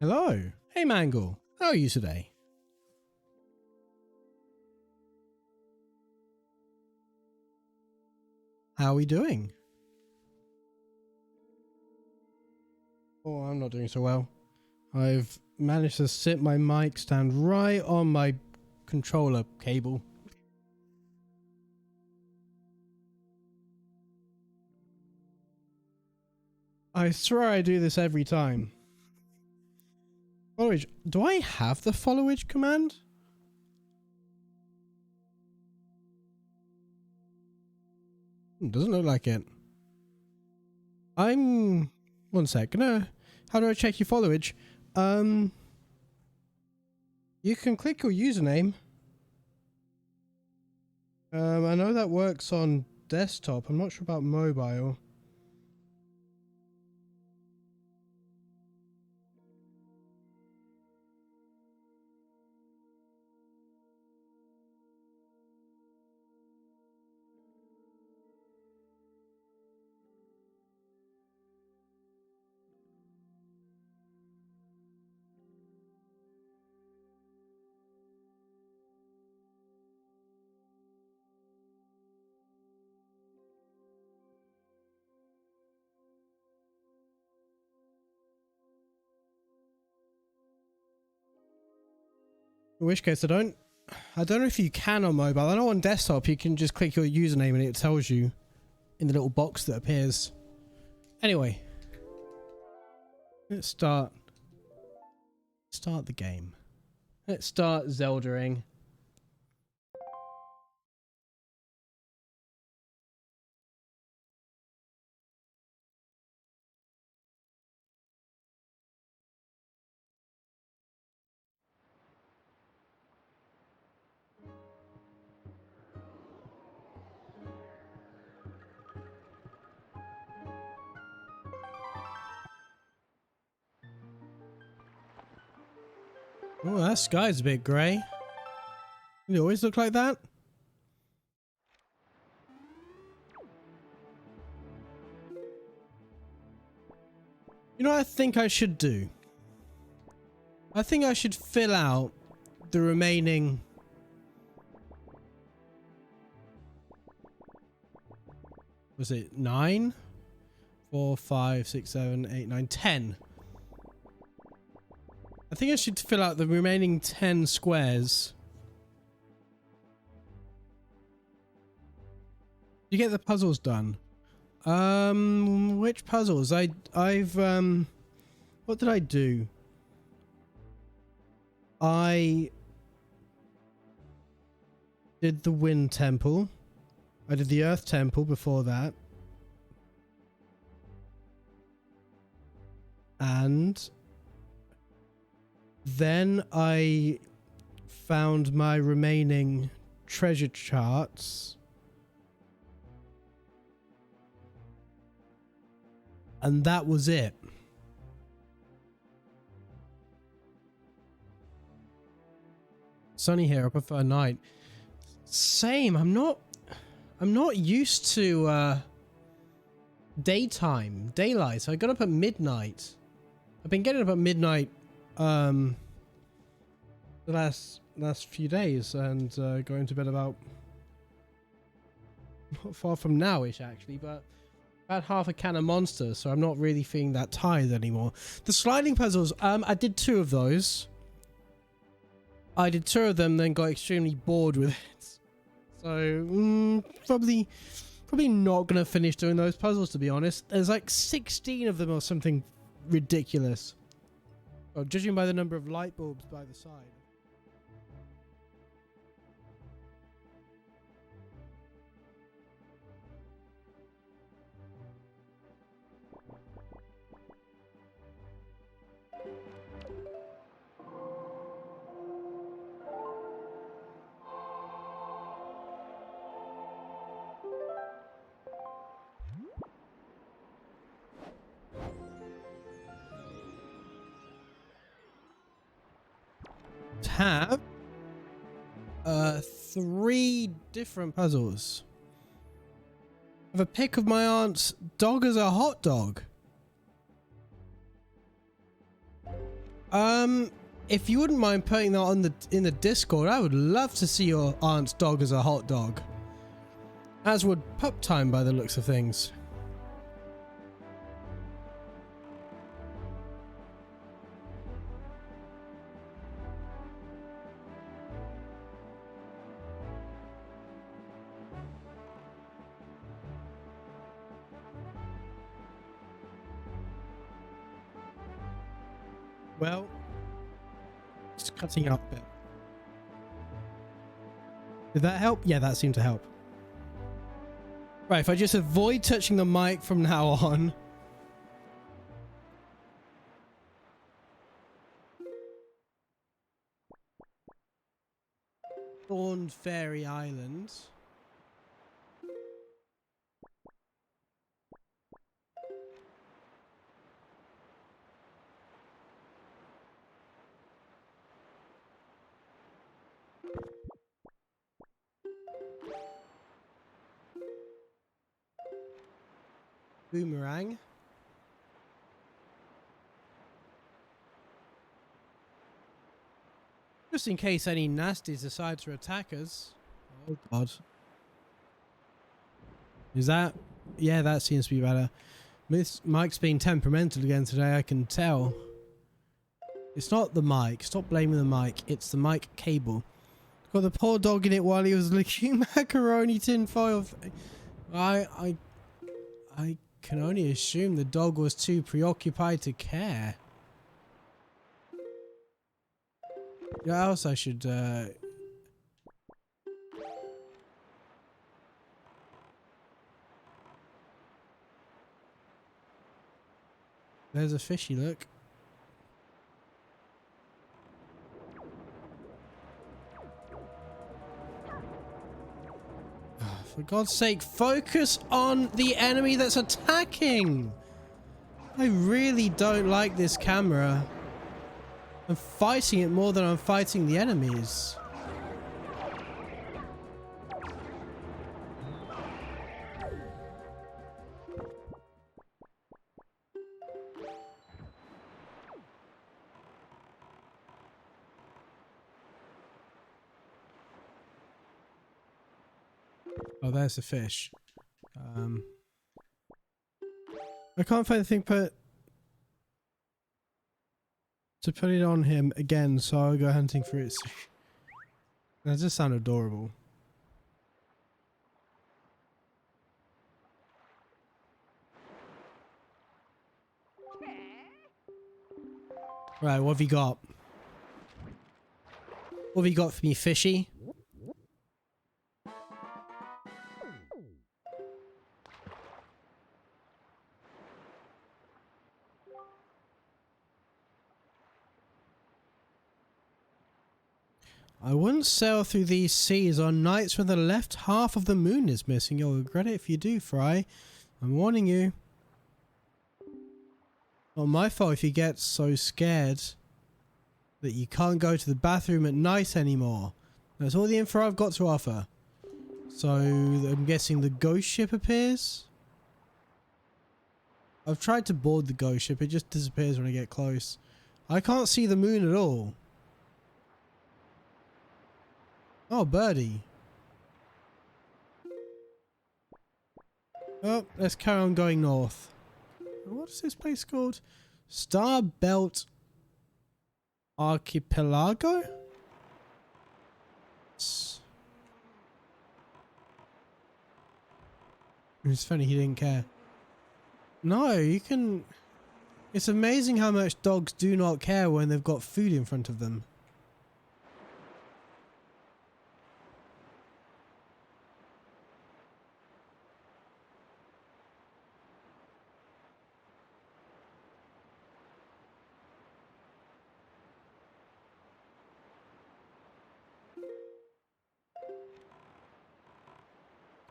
Hello. Hey Mangle. How are you today? How are we doing? Oh, I'm not doing so well. I've managed to sit my mic stand right on my controller cable. I swear I do this every time. Followage. Do I have the followage command? Doesn't look like it. One sec. How do I check your followage? You can click your username. I know that works on desktop. I'm not sure about mobile. In which case, I don't know if you can on mobile. I know on desktop you can just click your username and it tells you in the little box that appears. Anyway, let's start the game. Let's start Zelda-ing. Oh, that sky's a bit grey. Does it always look like that? You know what I think I should do? I think I should fill out the remaining... Was it 9? 4, 5, 6, 7, 8, 9, 10. I think I should fill out the remaining 10 squares. You get the puzzles done. Which puzzles? I've what did I do? I did the Wind Temple. I did the Earth Temple before that. And then I found my remaining treasure charts. And that was it. Sunny here, I prefer night. Same, I'm not used to daylight. So I got up at midnight. I've been getting up at midnight the last few days and going to bed about not far from now-ish actually, but about half a can of Monster, so I'm not really feeling that tired anymore. The sliding puzzles, I did 2 of those. I did 2 of them, then got extremely bored with it. So probably not gonna finish doing those puzzles, to be honest. There's like 16 of them or something ridiculous. Oh, judging by the number of light bulbs by the side. Have 3 different puzzles. I have a pic of my aunt's dog as a hot dog. If you wouldn't mind putting that on in the Discord, I would love to see your aunt's dog as a hot dog. As would Pup Time by the looks of things. Well, just cutting out a bit. Did that help? Yeah, that seemed to help. Right, if I just avoid touching the mic from now on. Thorn Fairy Island. Boomerang. Just in case any nasties decide to attack us. Oh god. Is that? Yeah, that seems to be better. This mic's being temperamental again today, I can tell. It's not the mic. Stop blaming the mic. It's the mic cable. Got the poor dog in it while he was licking macaroni tin foil. I can only assume the dog was too preoccupied to care. What else I should There's a fishy, look. For God's sake, focus on the enemy that's attacking! I really don't like this camera. I'm fighting it more than I'm fighting the enemies. Oh, there's the fish. I can't find the thing to put it on him again, so I'll go hunting for it. That just sound adorable. Right, what have you got? What have you got for me, fishy? I wouldn't sail through these seas on nights when the left half of the moon is missing. You'll regret it if you do, Fry. I'm warning you. Not my fault if you get so scared that you can't go to the bathroom at night anymore. That's all the info I've got to offer. So, I'm guessing the ghost ship appears? I've tried to board the ghost ship, it just disappears when I get close. I can't see the moon at all. Oh, birdie. Oh, let's carry on going north. What is this place called? Star Belt Archipelago? It's funny he didn't care. No, you can... It's amazing how much dogs do not care when they've got food in front of them.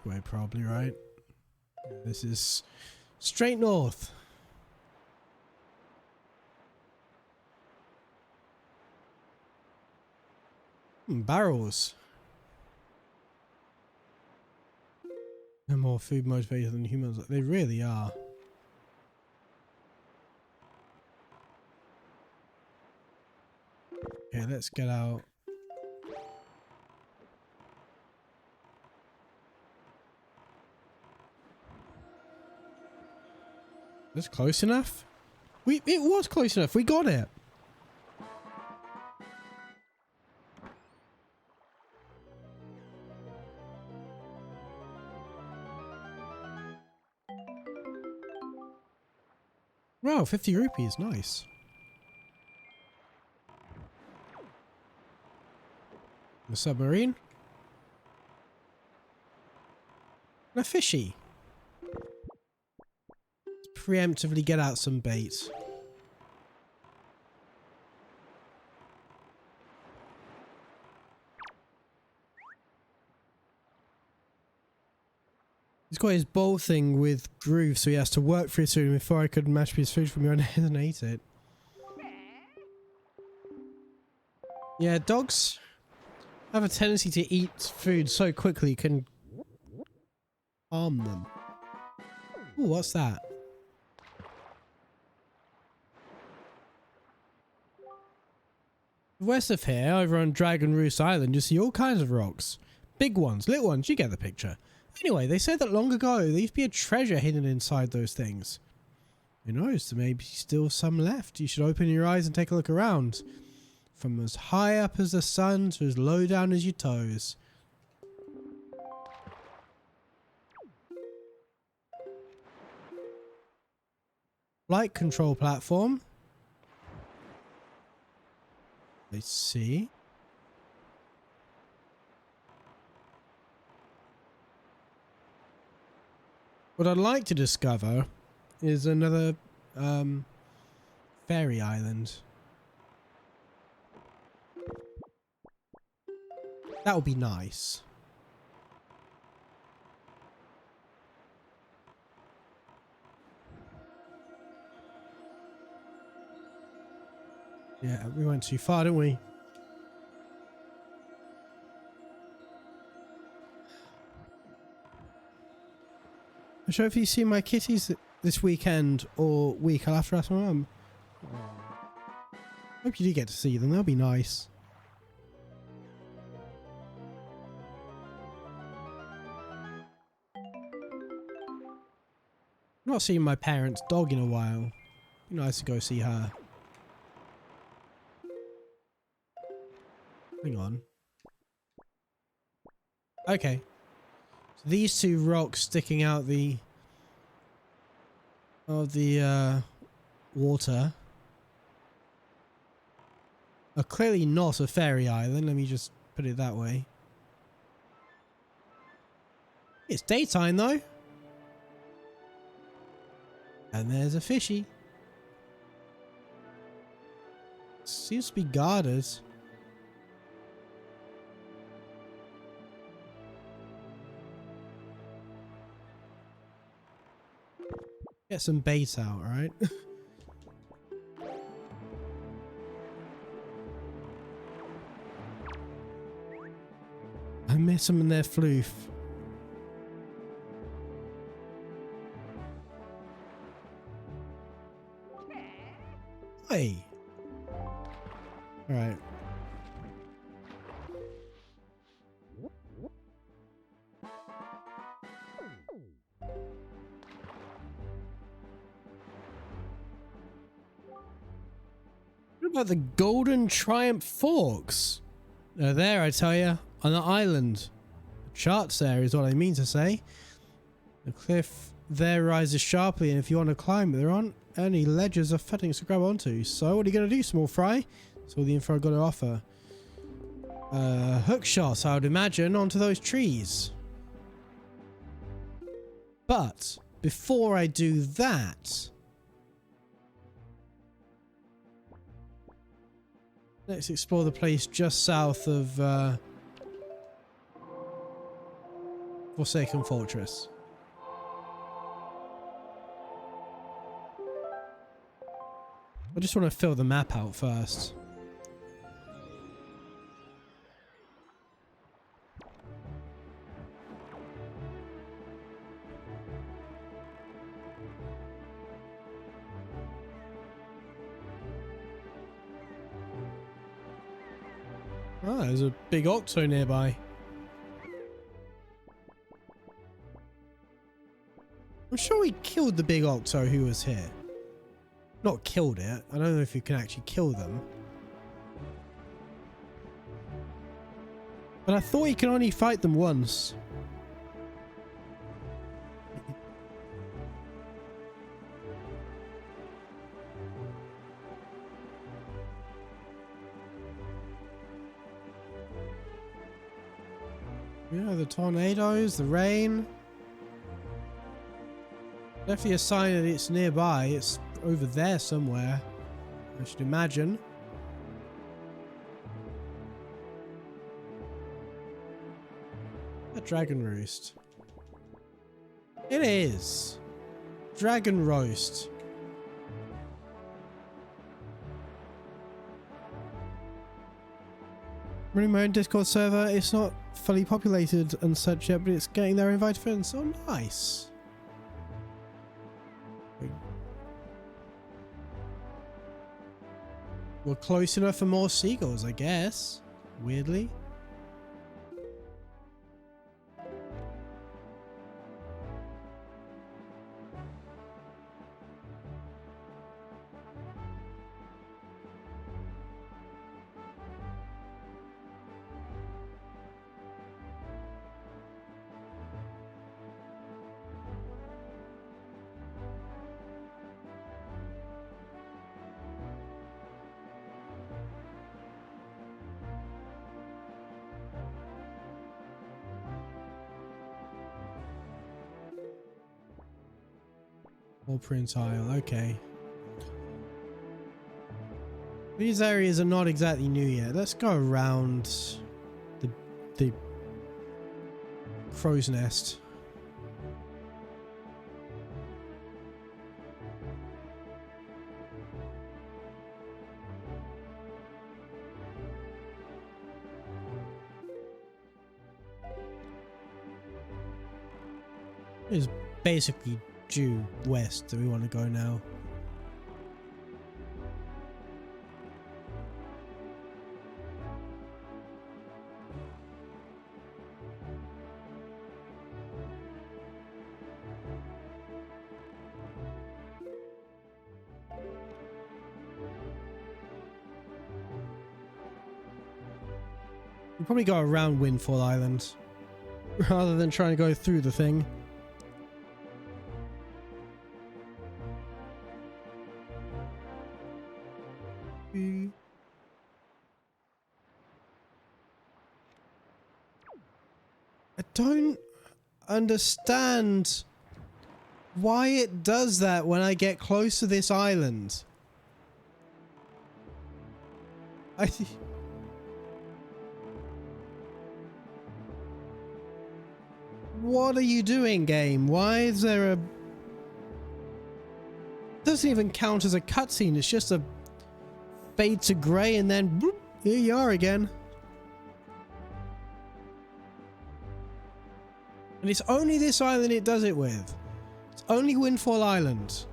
We're probably right. Yeah, this is straight north. Barrels. They're more food motivated than humans. They really are. Okay, let's get out. That's close enough? It was close enough. We got it. Wow, 50 rupees. Nice. The submarine. And a fishy. Let's preemptively get out some bait. He's got his bowl thing with groove, so he has to work for it soon before I could mash his food from your own head and eat it. Yeah, dogs have a tendency to eat food so quickly, can harm them. Ooh, what's that? West of here, over on Dragon Roost Island, you see all kinds of rocks. Big ones, little ones, you get the picture. Anyway, they said that long ago there used to be a treasure hidden inside those things. Who knows, there may be still some left. You should open your eyes and take a look around. From as high up as the sun to as low down as your toes. Flight control platform. Let's see. What I'd like to discover is another fairy island. That would be nice. Yeah, we went too far, didn't we? I'm sure if you see my kitties this weekend or week, I'll have to ask my mum. Hope you do get to see them. They'll be nice. I've not seen my parents' dog in a while. Be nice to go see her. Hang on. Okay. So these two rocks sticking out of the water are clearly not a fairy island. Let me just put it that way. It's daytime though. And there's a fishy. Seems to be guarded. Get some bait out, right? I miss them in their floof. Hey. All right. What about the Golden Triumph Forks? They're there, I tell you, on the island. The charts there is what I mean to say. The cliff there rises sharply, and if you want to climb, there aren't any ledges or footings to grab onto. So what are you going to do, small fry? That's all the info I've got to offer. Hook shots, I would imagine, onto those trees. But before I do that, let's explore the place just south of Forsaken Fortress. I just want to fill the map out first. Oh, there's a big octo nearby. I'm sure we killed the big octo who was here. Not killed it. I don't know if you can actually kill them. But I thought you can only fight them once. Yeah, the tornadoes, the rain. Definitely a sign that it's nearby. It's over there somewhere, I should imagine. A dragon roost. It is. Dragon roast. Running my own Discord server. It's not fully populated and such yet, but it's getting there. Invite friends. Oh, nice. We're close enough for more seagulls, I guess. Weirdly. Or print tile, okay. These areas are not exactly new yet. Let's go around the crow's nest. It's basically due west that we want to go now. We'll probably go around Windfall Island rather than trying to go through the thing. I don't understand why it does that when I get close to this island. What are you doing, game? Why is there a... Doesn't even count as a cutscene. It's just a fade to grey and then bloop, here you are again. And it's only this island it does it with. It's only Windfall Island.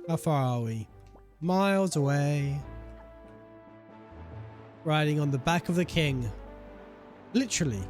How far are we? Miles away. Riding on the back of the king. Literally.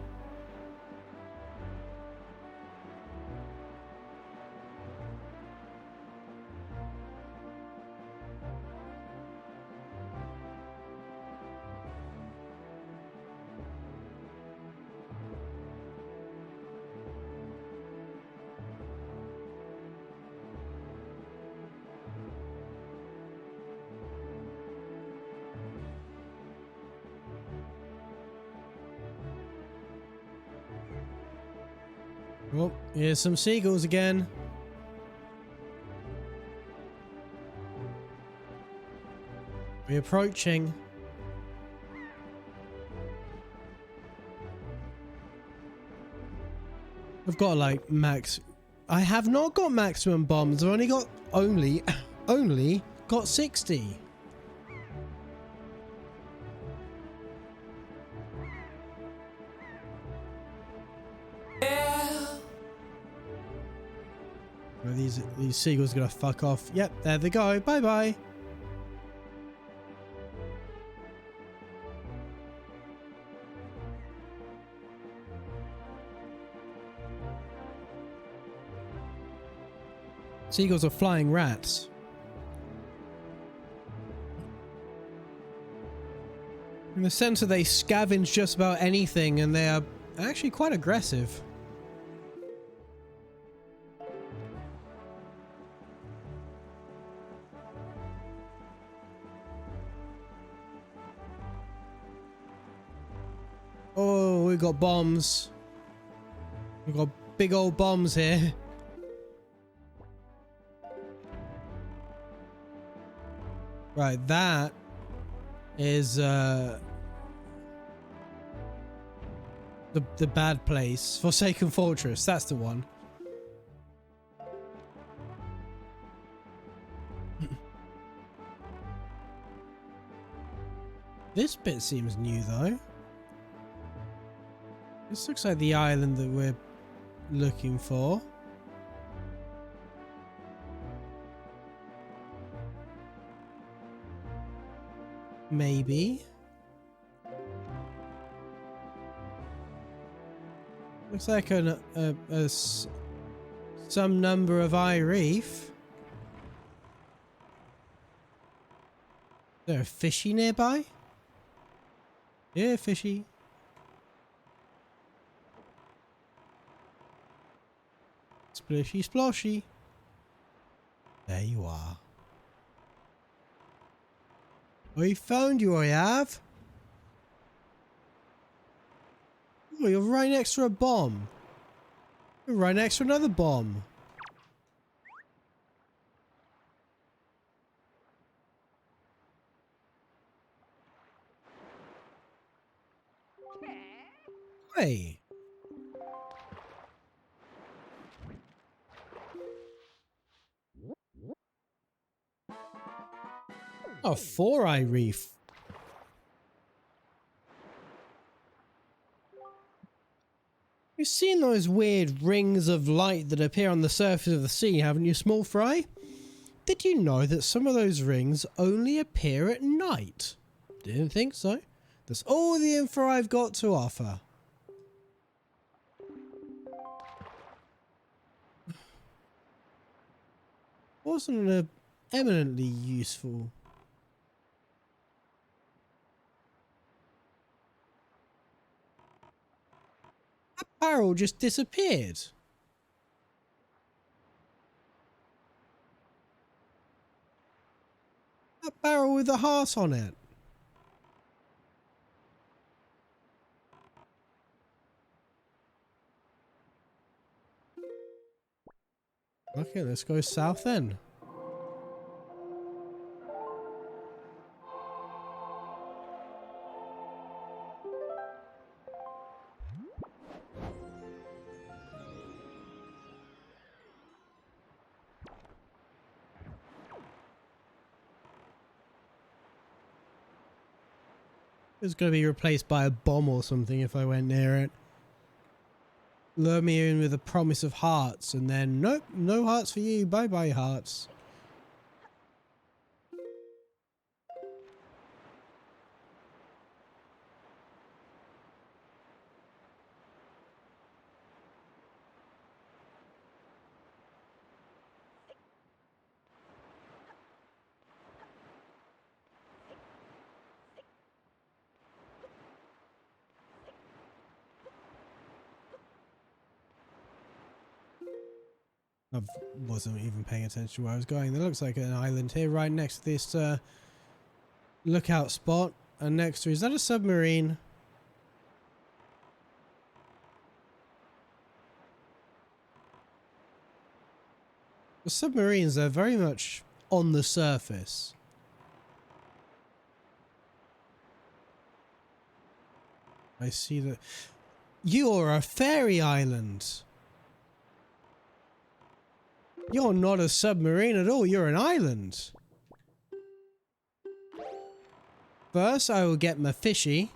Oh, here's some seagulls again. We're approaching. I've got I have not got maximum bombs. I've only got only got 60. Are these seagulls gonna fuck off? Yep, there they go. Bye bye. Seagulls are flying rats. In the sense that they scavenge just about anything, and they are actually quite aggressive. Oh, we got bombs. We've got big old bombs here. Right, that is the bad place. Forsaken Fortress, that's the one. This bit seems new though. This looks like the island that we're looking for. Maybe. Looks like some number of eye reef. Is there a fishy nearby? Yeah, fishy. Splishy sploshy. There you are. I found you, I have. Oh, you're right next to a bomb. You're right next to another bomb. Hey. Oh, four-eye reef. You've seen those weird rings of light that appear on the surface of the sea, haven't you, small fry? Did you know that some of those rings only appear at night? Didn't think so. That's all the info I've got to offer. Wasn't it eminently useful? That barrel just disappeared. That barrel with the heart on it. Okay, let's go south then. It's going to be replaced by a bomb or something if I went near it. Lure me in with a promise of hearts, and then nope, no hearts for you. Bye bye hearts. I wasn't even paying attention to where I was going. There looks like an island here right next to this lookout spot. And next to, is that a submarine? The submarines are very much on the surface. I see that. You're a fairy island. You're not a submarine at all. You're an island. First, I will get my fishy.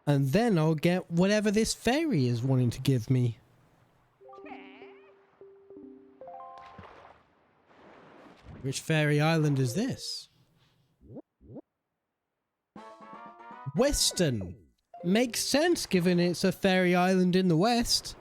And then I'll get whatever this fairy is wanting to give me. Which fairy island is this? Western. Makes sense given it's a fairy island in the west.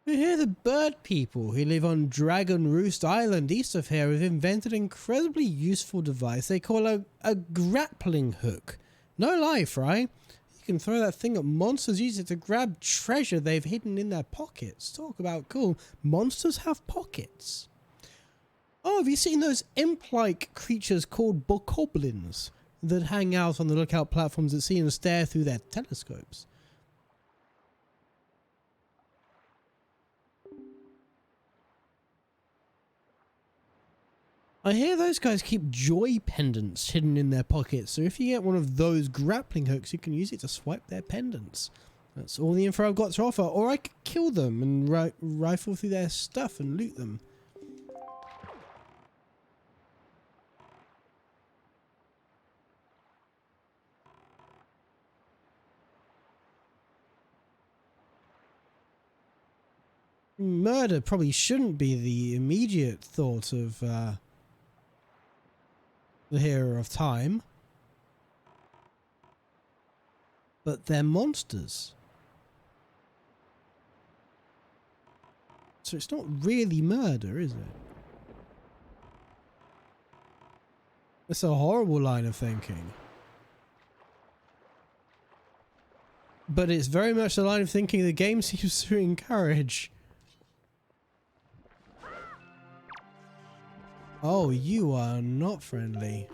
We hear the bird people who live on Dragon Roost Island east of here have invented an incredibly useful device they call a grappling hook. No lie, Fry. You can throw that thing at monsters, use it to grab treasure they've hidden in their pockets. Talk about cool. Monsters have pockets. Oh, have you seen those imp-like creatures called bokoblins that hang out on the lookout platforms at sea and stare through their telescopes? I hear those guys keep joy pendants hidden in their pockets, so if you get one of those grappling hooks, you can use it to swipe their pendants. That's all the info I've got to offer, or I could kill them and rifle through their stuff and loot them. Murder probably shouldn't be the immediate thought of the hero of time, but they're monsters, so it's not really murder, is it? It's a horrible line of thinking, but it's very much the line of thinking the game seems to encourage. Oh, you are not friendly.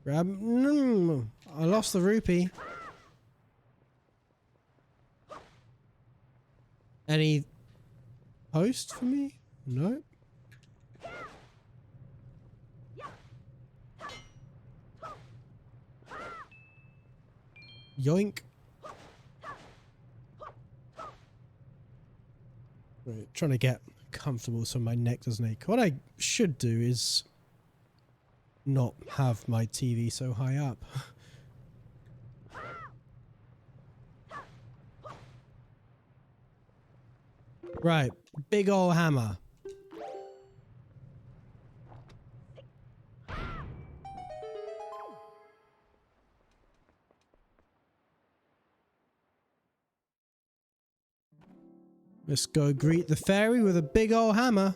Grab. No, I lost the rupee. Any post for me? No. Yoink. Right, trying to get comfortable so my neck doesn't ache. What I should do is not have my TV so high up. Right, big ol' hammer. Let's go greet the fairy with a big ol' hammer.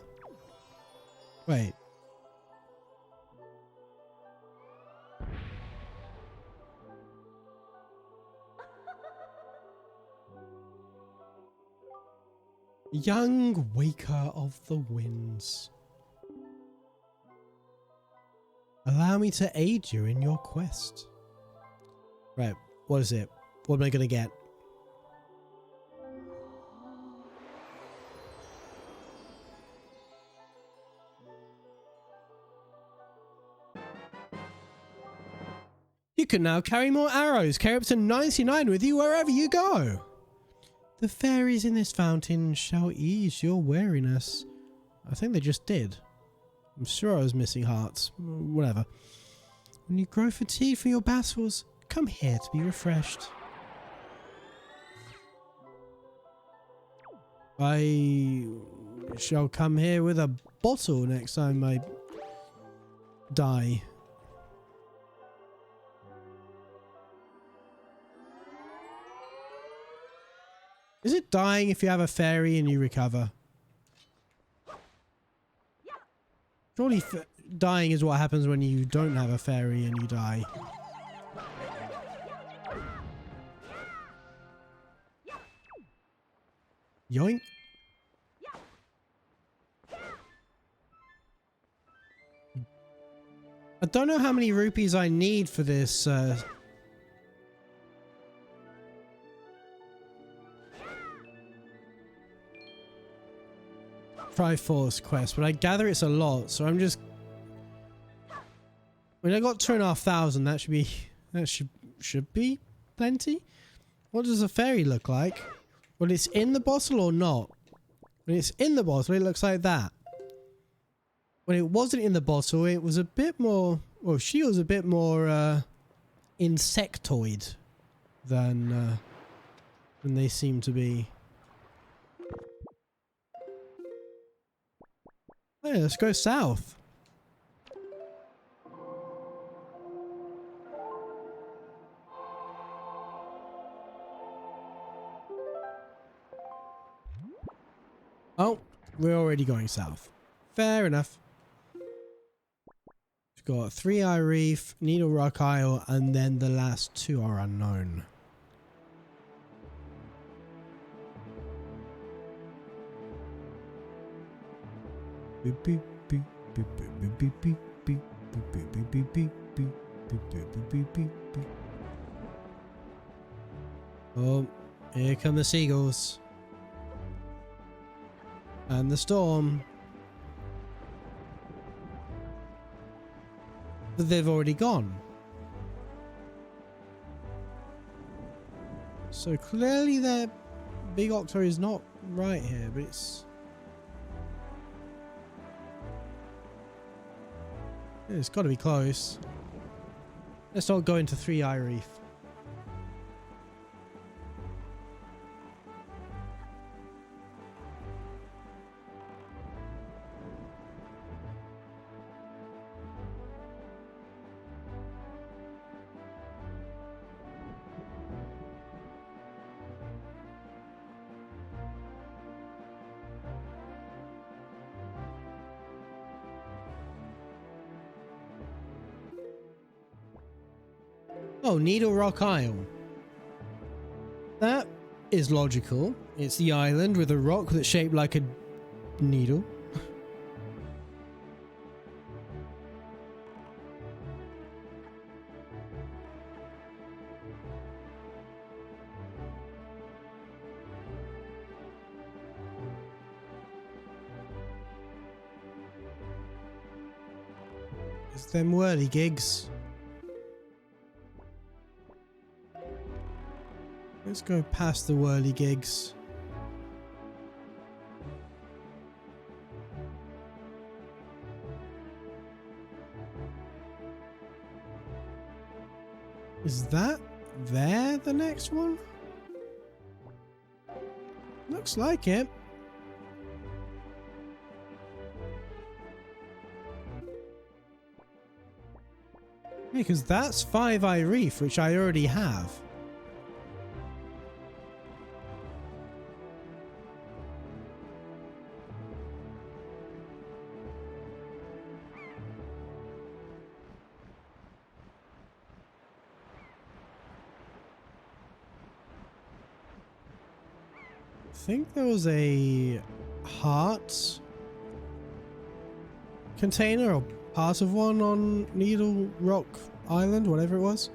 Wait. Young waker of the winds. Allow me to aid you in your quest. Right, what is it? What am I gonna get? You can now carry more arrows. Carry up to 99 with you wherever you go. The fairies in this fountain shall ease your weariness. I think they just did. I'm sure I was missing hearts. Whatever. When you grow fatigued from your battles, come here to be refreshed. I shall come here with a bottle next time I die. Is it dying if you have a fairy and you recover? Surely dying is what happens when you don't have a fairy and you die. Yoink. I don't know how many rupees I need for this TRIFORCE quest, but I gather it's a lot, so I'm just... I mean, I got 2,500. That should be... That should be plenty. What does a fairy look like? When it's in the bottle or not? When it's in the bottle, it looks like that. When it wasn't in the bottle, it was a bit more... Well, she was a bit more insectoid than they seem to be. Hey, let's go south. Oh, we're already going south. Fair enough. We've got Three Eye Reef, Needle Rock Isle, and then the last two are unknown. Oh, here come the seagulls. And the storm. But they've already gone. So clearly their Big Octo is not right here, but it's... It's got to be close. Let's not go into Three Eye Reef. Oh, Needle Rock Isle. That is logical. It's the island with a rock that's shaped like a needle. It's them whirligigs. Let's go past the whirligigs. Is that there the next one? Looks like it. Because that's Five Eye Reef, which I already have. I think there was a heart container or part of one on Needle Rock Island, whatever it was.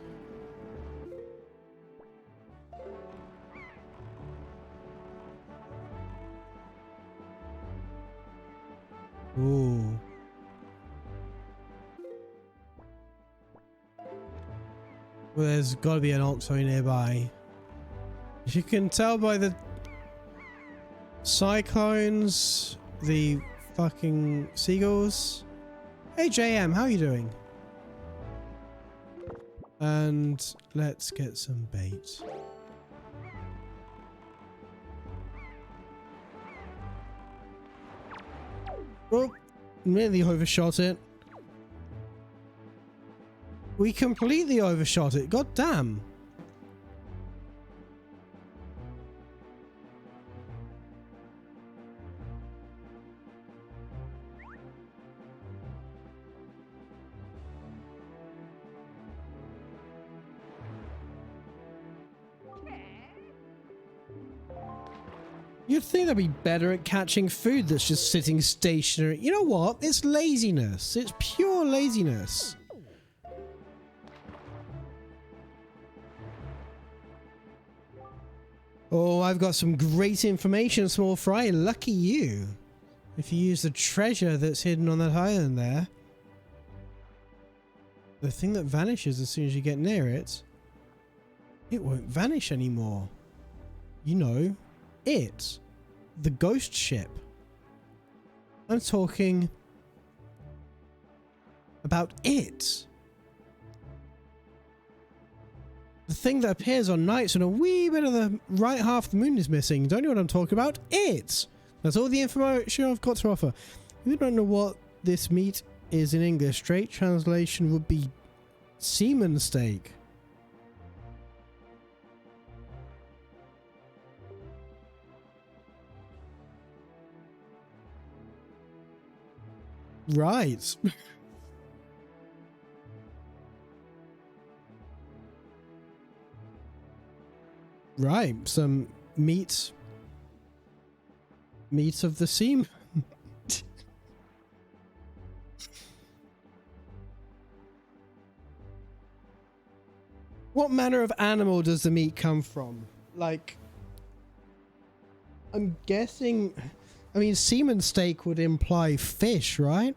Ooh. Well, there's got to be an Octo nearby. You can tell by the cyclones, the fucking seagulls. Hey JM, how are you doing? And let's get some bait. Oh, nearly overshot it. We completely overshot it. God damn. You'd think they'd be better at catching food that's just sitting stationary. You know what? It's laziness. It's pure laziness. Oh, I've got some great information, small fry. Lucky you. If you use the treasure that's hidden on that island there, the thing that vanishes as soon as you get near it, it won't vanish anymore. You know, it. The ghost ship. I'm talking about it. The thing that appears on nights when a wee bit of the right half of the moon is missing. Don't you know what I'm talking about? It. That's all the information I've got to offer. If you don't know what this meat is in English, straight translation would be seaman steak. Right. Right. Some meat of the seam. What manner of animal does the meat come from? Like, I'm guessing, I mean, seaman steak would imply fish, right?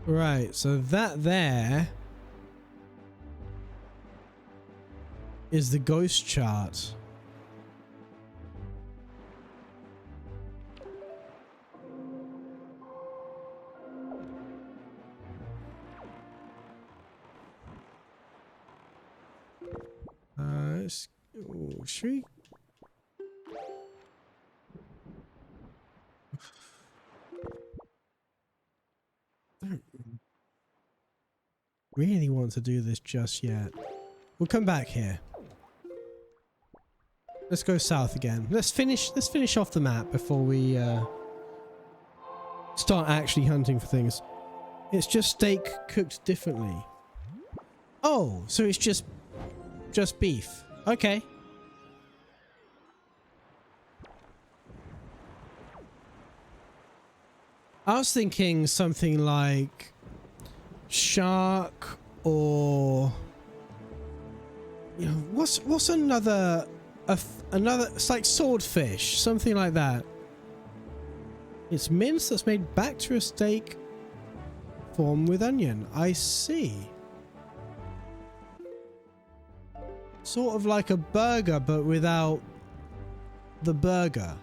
Right, so that there is the ghost chart. Should we? Don't really want to do this just yet. We'll come back here. Let's go south again. Let's finish off the map before we start actually hunting for things. It's just steak cooked differently. Oh, so it's just beef. Okay. I was thinking something like shark or, you know, what's another it's like swordfish, something like that. It's mince that's made back to a steak form with onion. I see. Sort of like a burger, but without the burger.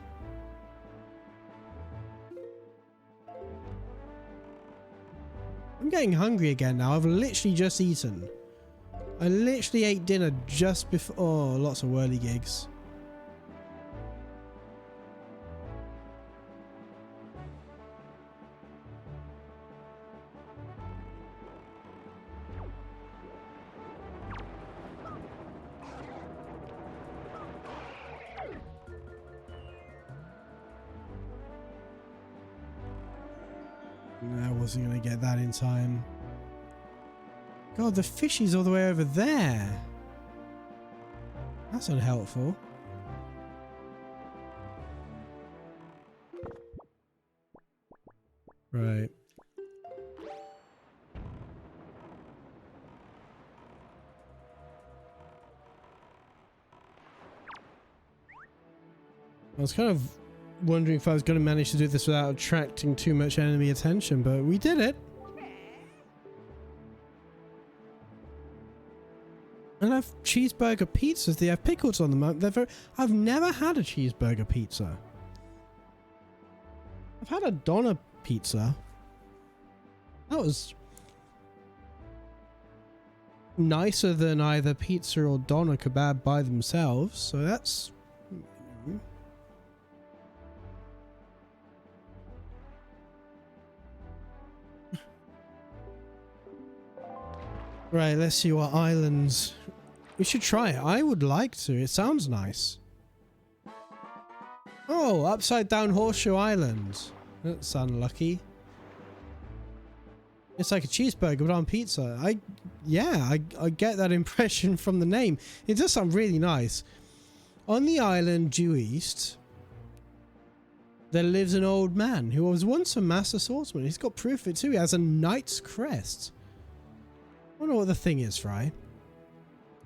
I'm getting hungry again now. I've literally just eaten. I literally ate dinner just before. Oh, lots of whirligigs. I wasn't going to get that in time. God, the fishy's all the way over there. That's unhelpful. Right. I was kind of wondering if I was going to manage to do this without attracting too much enemy attention, but we did it. And I've cheeseburger pizzas. They have pickles on them. I've never had a cheeseburger pizza. I've had a doner pizza. That was nicer than either pizza or doner kebab by themselves. So that's... Right, let's see what islands... We should try it. I would like to. It sounds nice. Oh, upside down Horseshoe Island. That's unlucky. It's like a cheeseburger but on pizza. I get that impression from the name. It does sound really nice. On the island due east, there lives an old man who was once a master swordsman. He's got proof of it too. He has a knight's crest. I wonder what the thing is, Fry.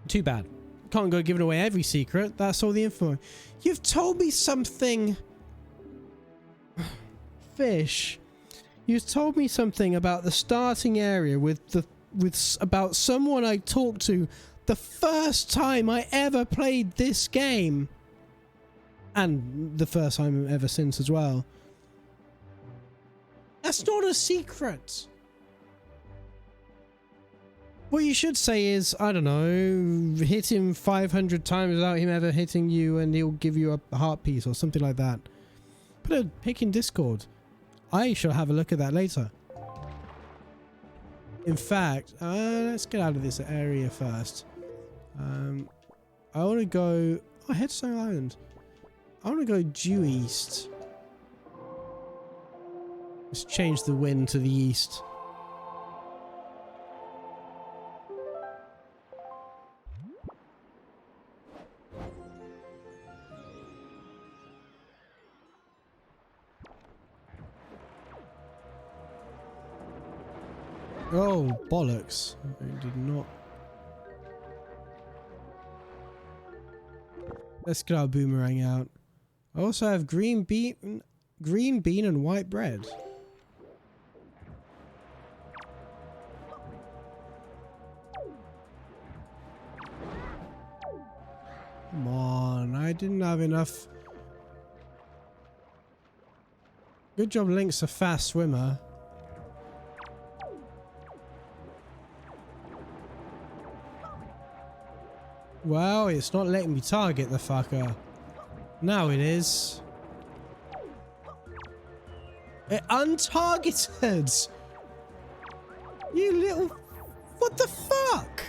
Too bad. Can't go giving away every secret. That's all the info. You've told me something... Fish. You've told me something about the starting area about someone I talked to the first time I ever played this game. And the first time ever since as well. That's not a secret. What you should say is, I don't know, hit him 500 times without him ever hitting you and he'll give you a heart piece or something like that. Put a pic in Discord. I shall have a look at that later. In fact, let's get out of this area first. I want to go... Oh, Headstone Island. I want to go due east. Let's change the wind to the east. Oh, bollocks. I did not... Let's get our boomerang out. I also have green bean and white bread. Come on, I didn't have enough. Good job, Link's a fast swimmer. Well, it's not letting me target the fucker. Now it is. It untargeted! You little... What the fuck?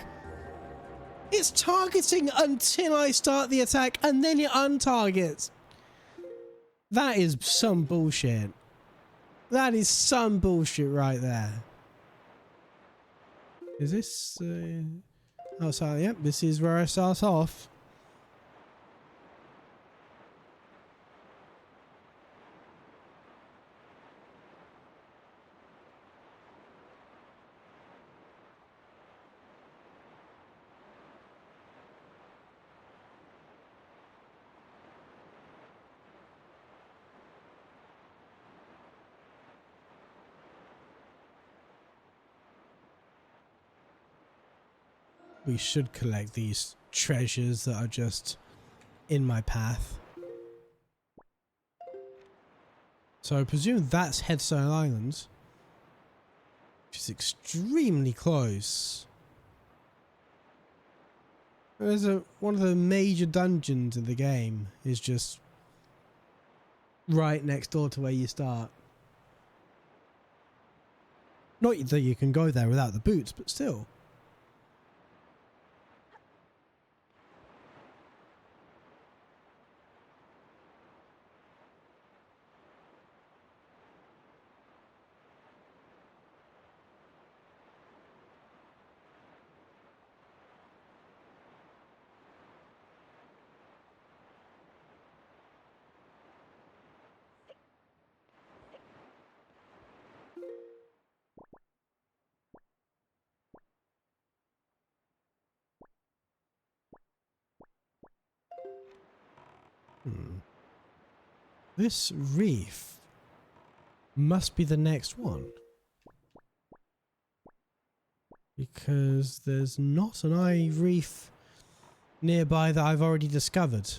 It's targeting until I start the attack and then it untargets. That is some bullshit. That is some bullshit right there. Is this... Oh, sorry, yep, this is where I start off. We should collect these treasures that are just in my path. So I presume that's Headstone Island, which is extremely close. There's one of the major dungeons in the game is just right next door to where you start. Not that you can go there without the boots, but still. This reef must be the next one. Because there's not an eye reef nearby that I've already discovered.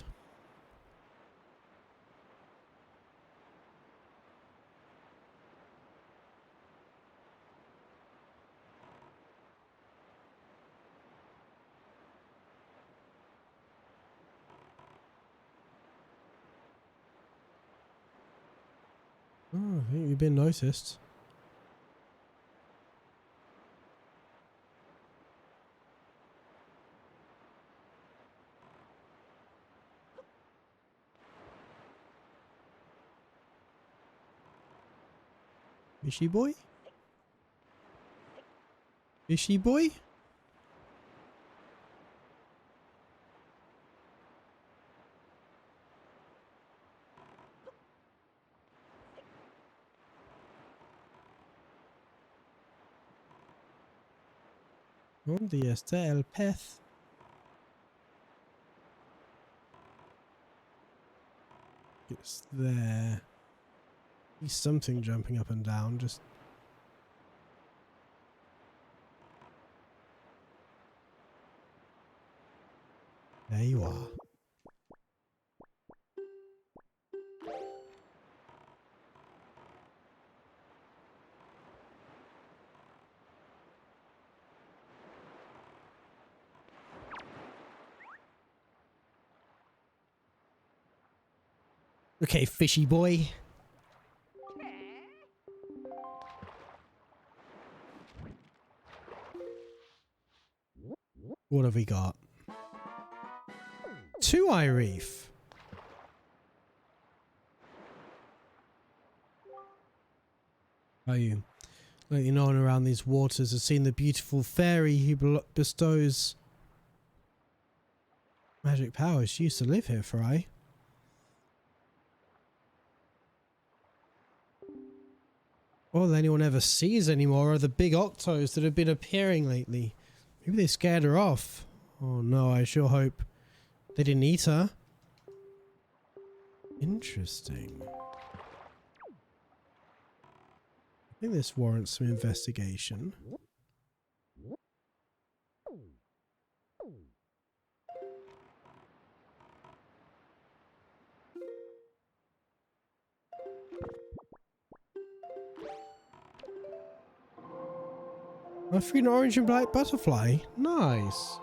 Oh, I think you've been noticed. Fishy boy? Fishy boy? ¿Dónde está el pez? It's there. He's something jumping up and down. Just there you are. Okay, fishy boy. What have we got? 2-eye reef. Are you? Lately, no one around these waters has seen the beautiful fairy who bestows magic powers. She used to live here, Fry. All anyone ever sees anymore are the big octos that have been appearing lately. Maybe they scared her off. Oh no, I sure hope they didn't eat her. Interesting. I think this warrants some investigation. I freed an orange and black butterfly. Nice.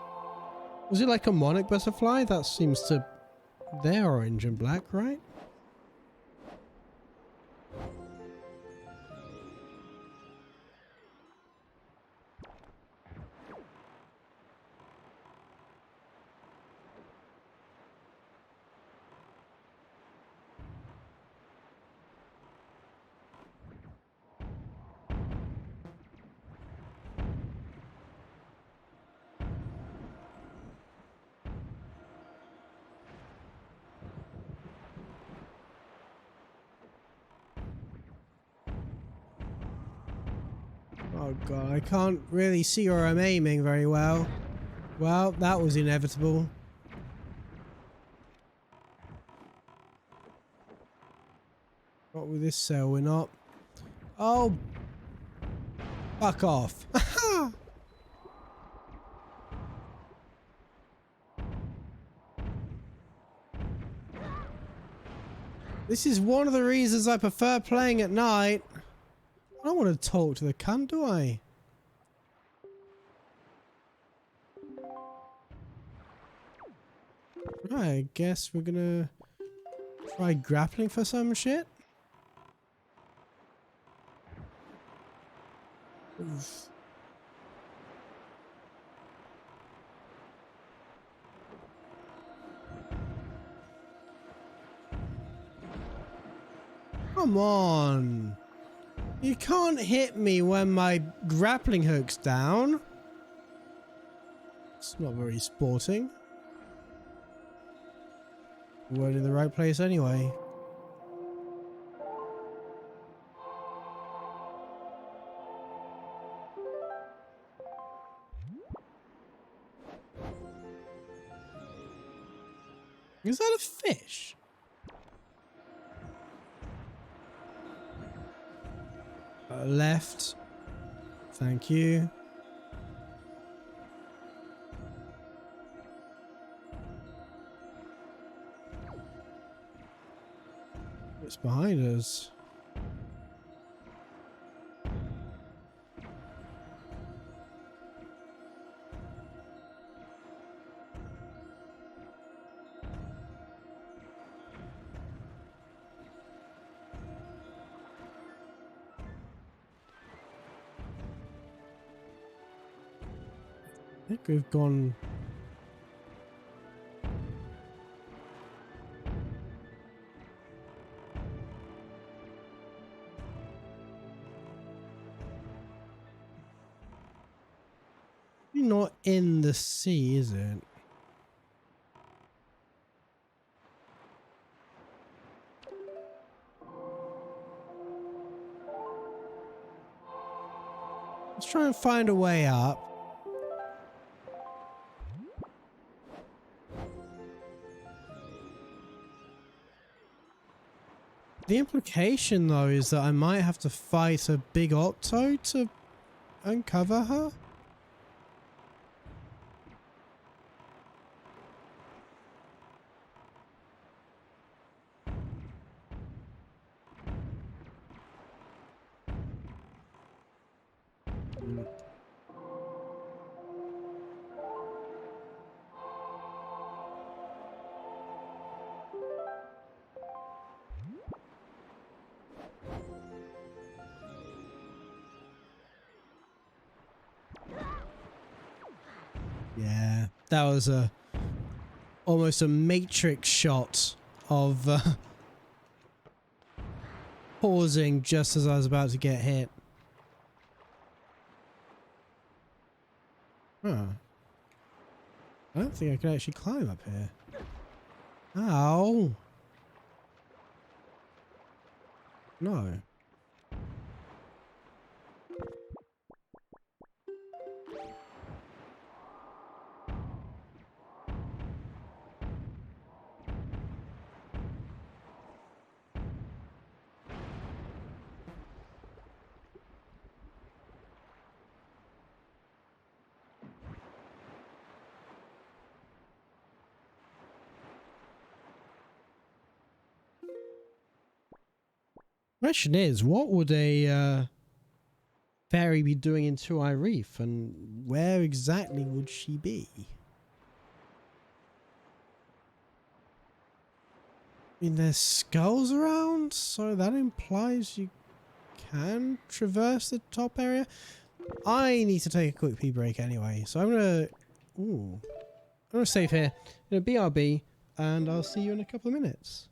Was it like a monarch butterfly? That seems to... They're orange and black, right? Oh god, I can't really see where I'm aiming very well. Well, that was inevitable. Not with this sail, we're not. Oh! Fuck off. This is one of the reasons I prefer playing at night. I don't want to talk to the cunt, do I? Right, I guess we're gonna try grappling for some shit. Oof. Come on. You can't hit me when my grappling hook's down. It's not very sporting. We weren't in the right place anyway. Is that a fish? Left. Thank you. It's behind us. I think we've gone... Not in the sea, is it? Let's try and find a way up. The implication, though, is that I might have to fight a big octo to uncover her? Yeah, that was almost a matrix shot of pausing just as I was about to get hit. Huh. I don't think I can actually climb up here. Ow. No. Question is, what would a fairy be doing in Two-Eye Reef, and where exactly would she be? I mean, there's skulls around, so that implies you can traverse the top area. I need to take a quick pee break anyway, so I'm gonna... Ooh. I'm gonna save here. I'm gonna BRB, and I'll see you in a couple of minutes.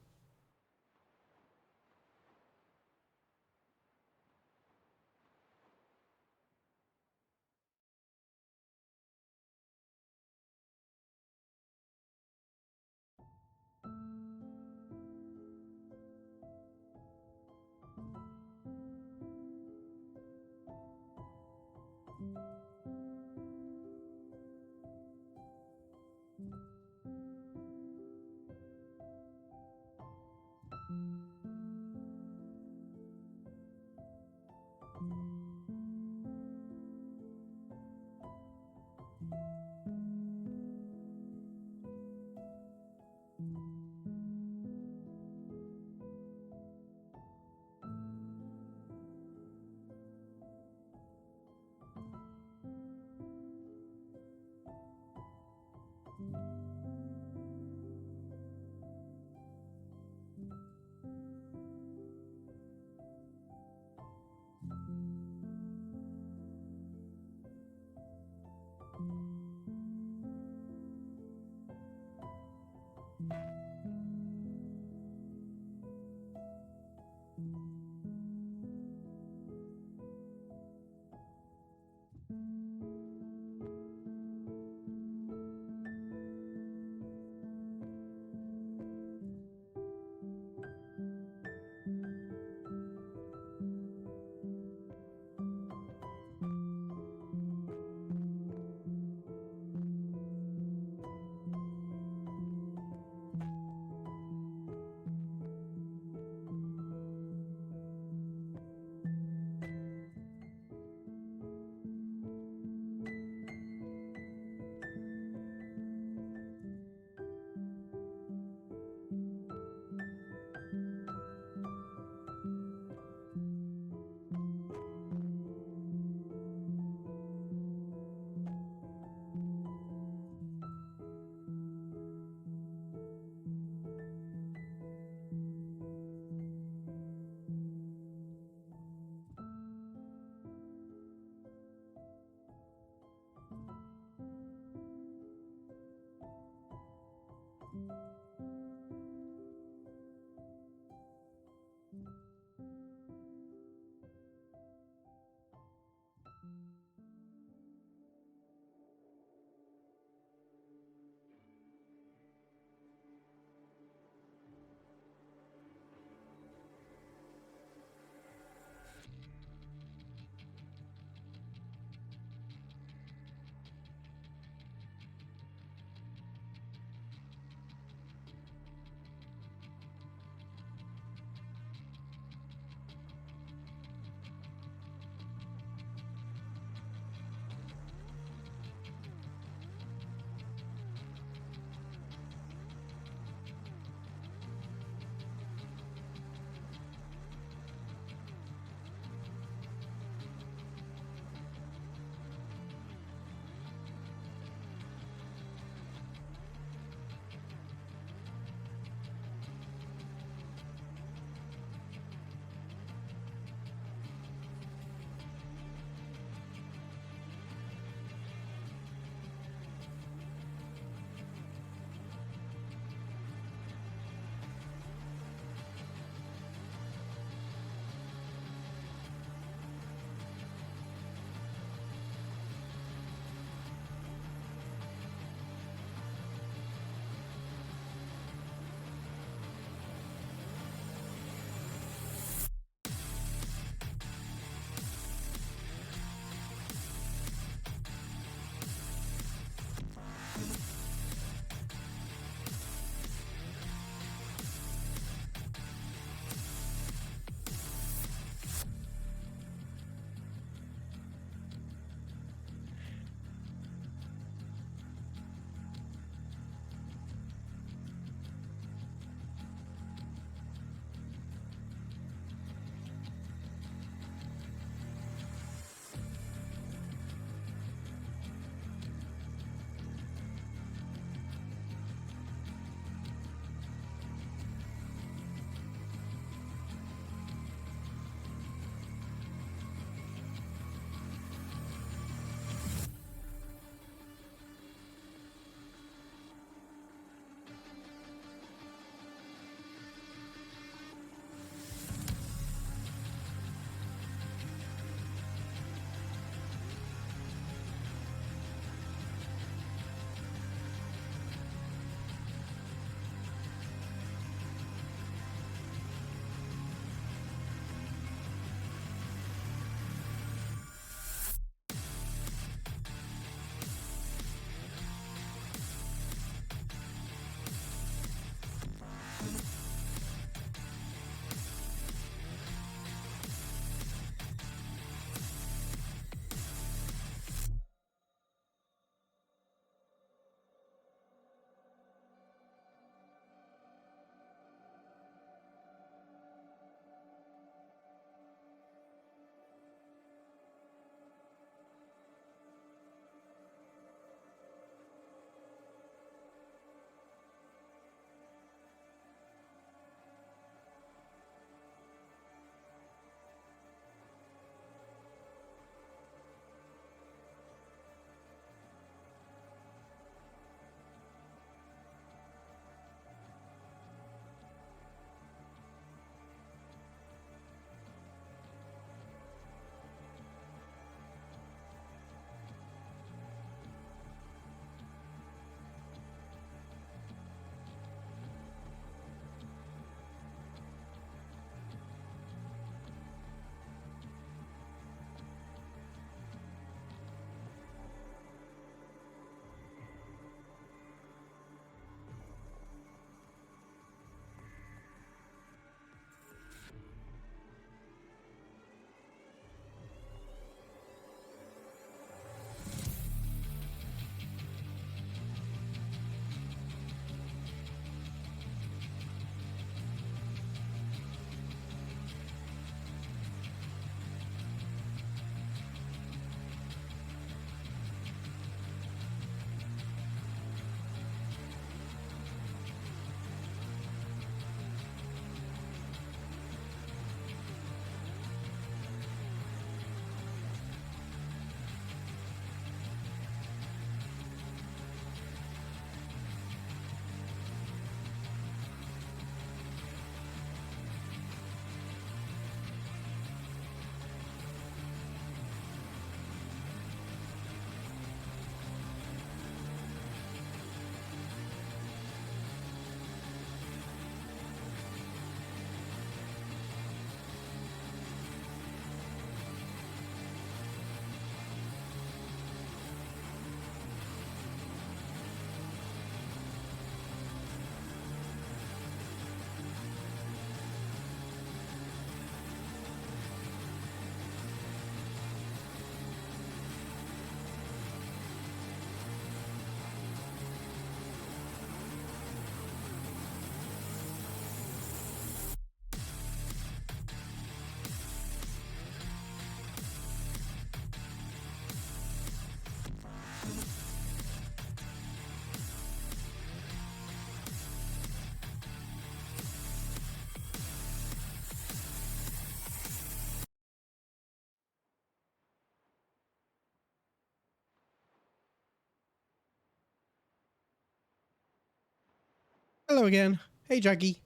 Hello again. Hey, Jackie.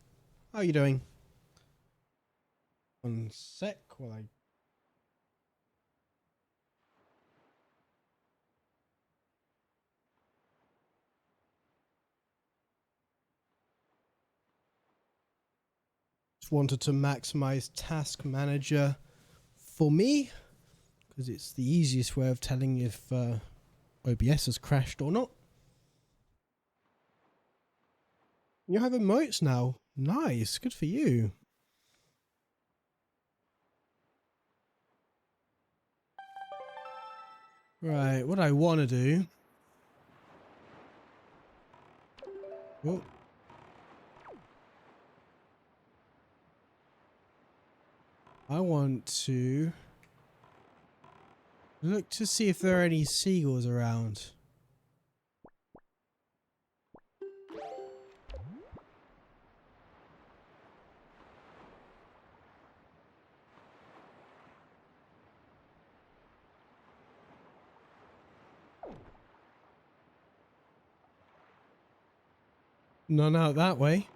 How are you doing? One sec while I... Just wanted to maximize Task Manager for me, because it's the easiest way of telling if OBS has crashed or not. You have emotes now. Nice. Good for you. Right, what I want to do... Oh. I want to look to see if there are any seagulls around. None out that way.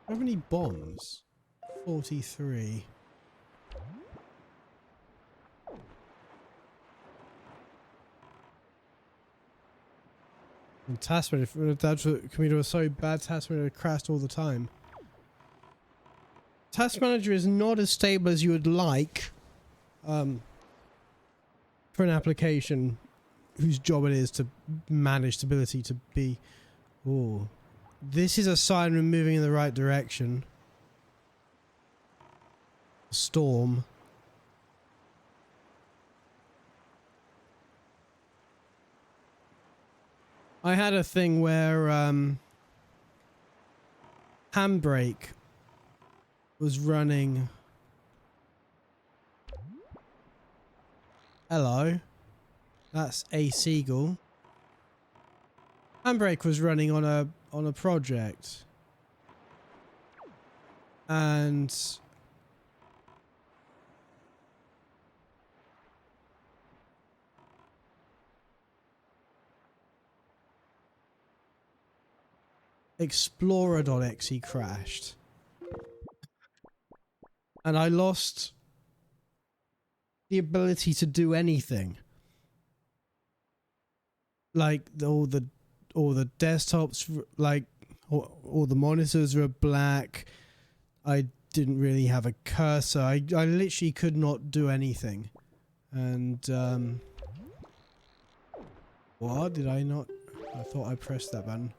How many bombs? 43. And Task Manager, that's what computer was so bad, Task Manager crashed all the time. Task Manager is not as stable as you would like for an application whose job it is to manage stability to be. Oh, this is a sign we're moving in the right direction. Storm. I had a thing where handbrake was running. Hello. That's a seagull. Handbrake was running on a project. And Explorer.exe crashed. And I lost the ability to do anything. Like all the desktops, like all the monitors were black. I didn't really have a cursor. I literally could not do anything. And what did I not? I thought I pressed that button.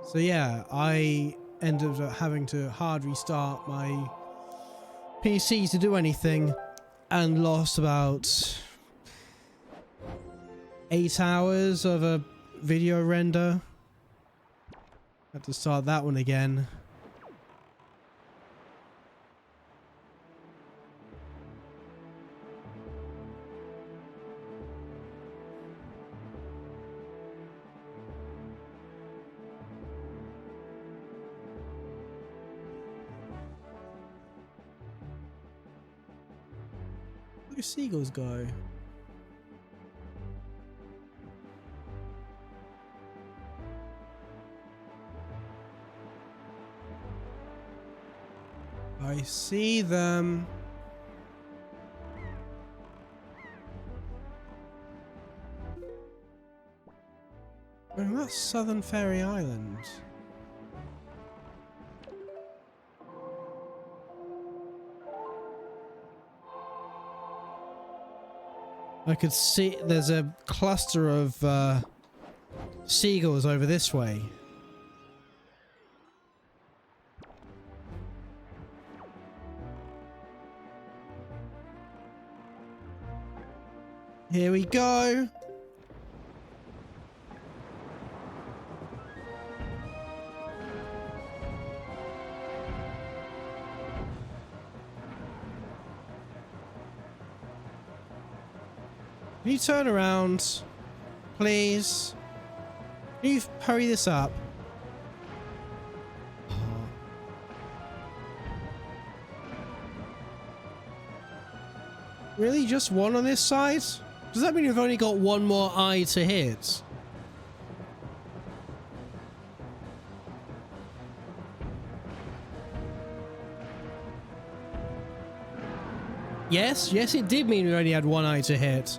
So yeah, I ended up having to hard restart my PC to do anything, and lost about 8 hours of a video render. Had to start that one again. Where do seagulls go? I see them. Oh, that's Southern Fairy Island. I could see there's a cluster of seagulls over this way. Here we go. Can you turn around, please? Can you hurry this up? Really? Just one on this side? Does that mean you've only got one more eye to hit? Yes, yes, it did mean we only had one eye to hit.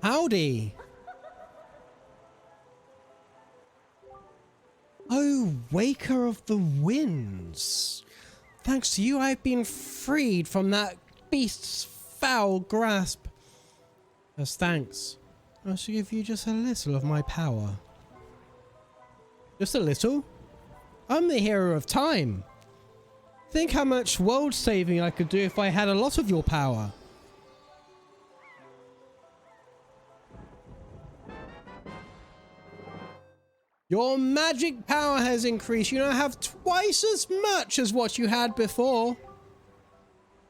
Howdy. Oh, Waker of the Winds. Thanks to you, I've been freed from that beast's foul grasp. As thanks, I shall give you just a little of my power. Just a little? I'm the hero of time. Think how much world saving I could do if I had a lot of your power. Your magic power has increased. You now have twice as much as what you had before.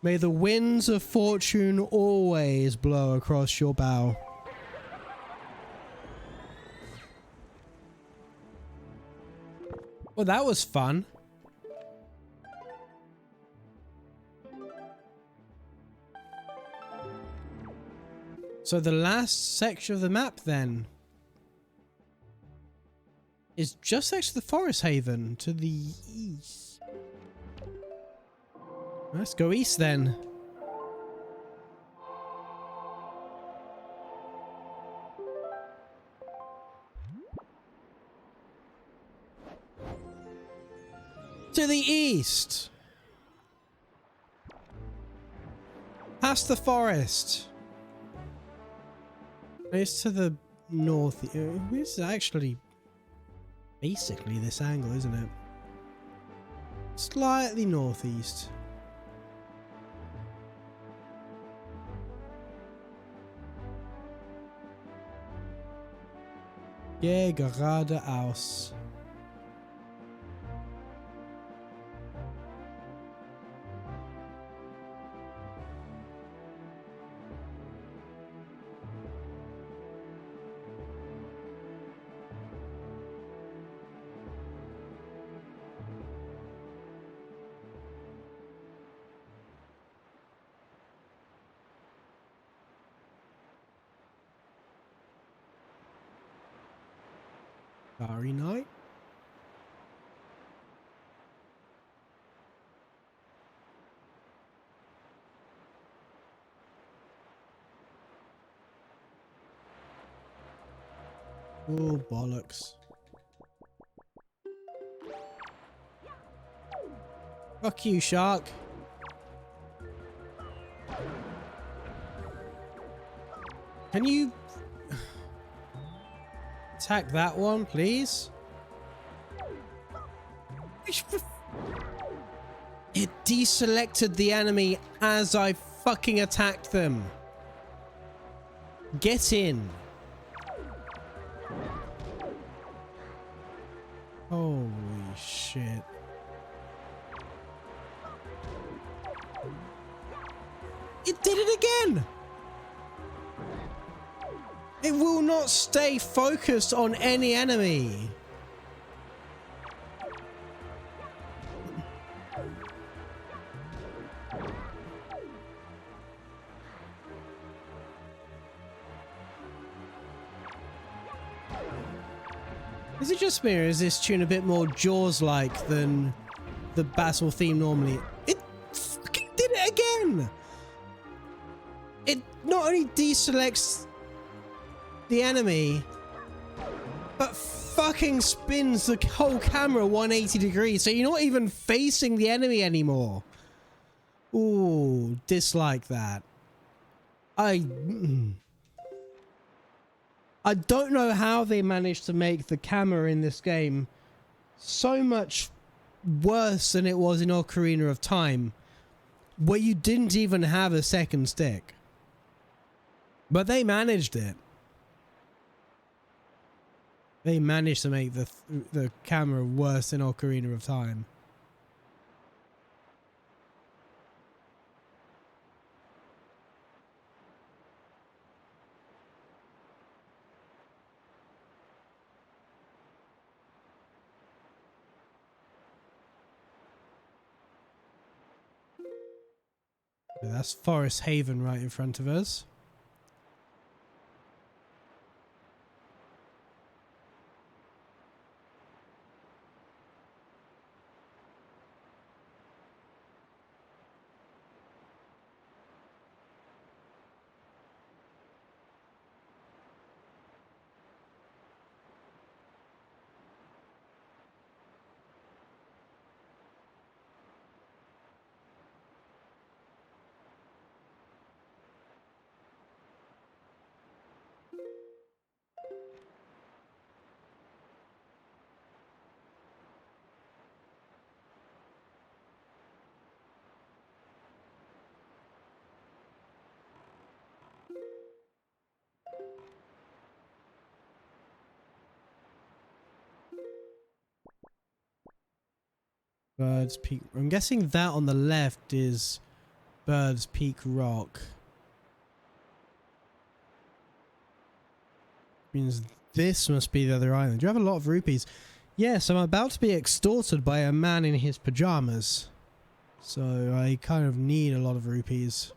May the winds of fortune always blow across your bow. Well, that was fun. So the last section of the map then is just next to the forest haven to the east. Let's go east then. To the east. Past the forest. It's to the north. This is actually basically this angle, isn't it? Slightly northeast. Geh geradeaus. Starry night. Oh, bollocks. Fuck you, shark. Can you attack that one, please? It deselected the enemy as I fucking attacked them. Get in. Holy shit. It did it again! It will not stay focused on any enemy. Is it just me, or is this tune a bit more Jaws-like than the battle theme normally? It fucking did it again! It not only deselects the enemy, but fucking spins the whole camera 180 degrees, so you're not even facing the enemy anymore. Ooh, dislike that. I don't know how they managed to make the camera in this game so much worse than it was in Ocarina of Time, where you didn't even have a second stick. But they managed it. They managed to make the camera worse than Ocarina of Time. That's Forest Haven right in front of us. Bird's Peak. I'm guessing that on the left is Bird's Peak Rock. Means this must be the other island. Do you have a lot of rupees? Yes, I'm about to be extorted by a man in his pajamas. So I kind of need a lot of rupees.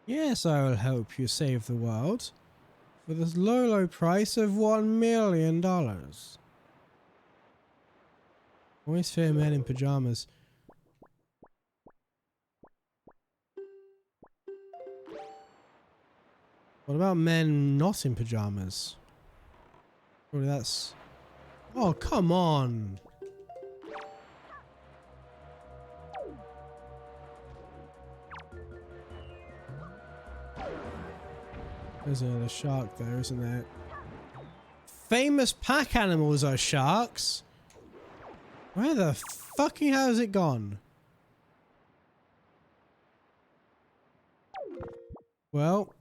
Yes, I will help you save the world. For the low price of $1 million. Always fear men in pajamas. What about men not in pajamas? Surely that's... Oh, come on! There's a shark there, isn't there? Famous pack animals are sharks! Where the fucking hell has it gone? Well...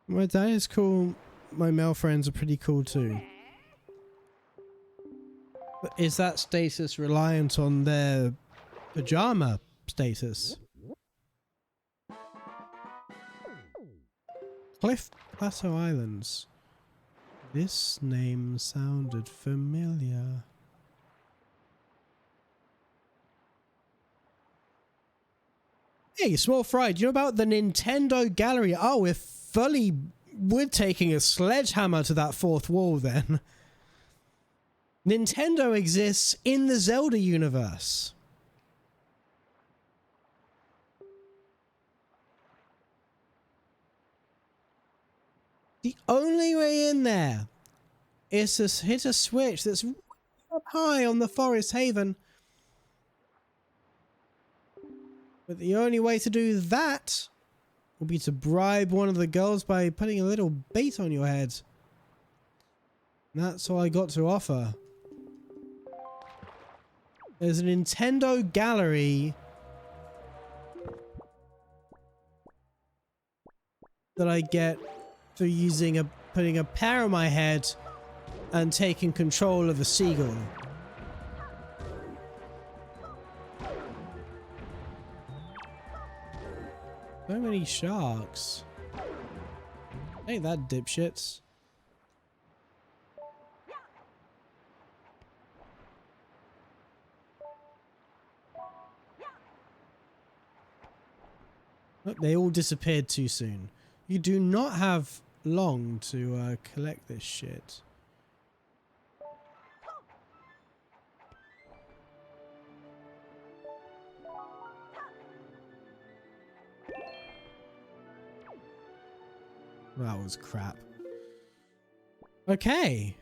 My dad is cool. My male friends are pretty cool too. But is that status reliant on their pajama status? Cliff Plateau Islands. This name sounded familiar. Hey, Small Fry, do you know about the Nintendo Gallery? Oh, we're taking a sledgehammer to that fourth wall then. Nintendo exists in the Zelda universe. The only way in there is to hit a switch that's up high on the Forest Haven. But the only way to do that will be to bribe one of the girls by putting a little bait on your head. And that's all I got to offer. There's a Nintendo Gallery that I get for putting a pear on my head and taking control of a seagull. So many sharks. Ain't that dipshits? Look, they all disappeared too soon. You do not have long to collect this shit. That was crap. Okay.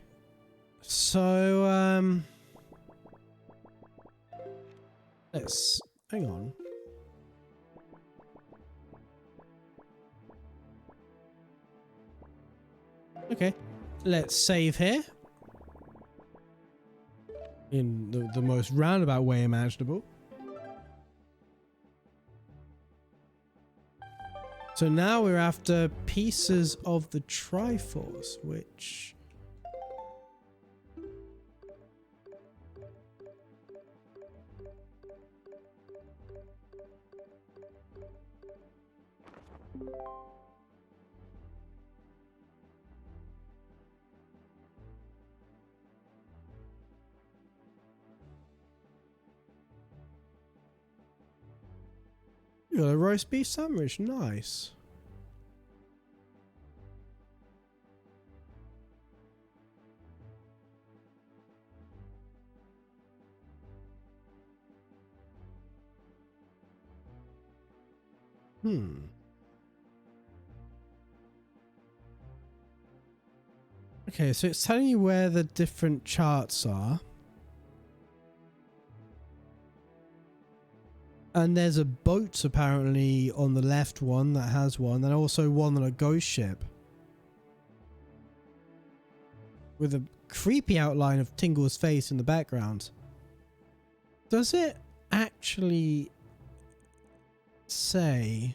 So, let's... hang on. Okay. Let's save here. In the most roundabout way imaginable. So now we're after pieces of the TRIFORCE, which You got a roast beef sandwich, nice. Okay, so it's telling you where the different charts are. And there's a boat apparently on the left one that has one, and also one on a ghost ship. With a creepy outline of Tingle's face in the background. Does it actually say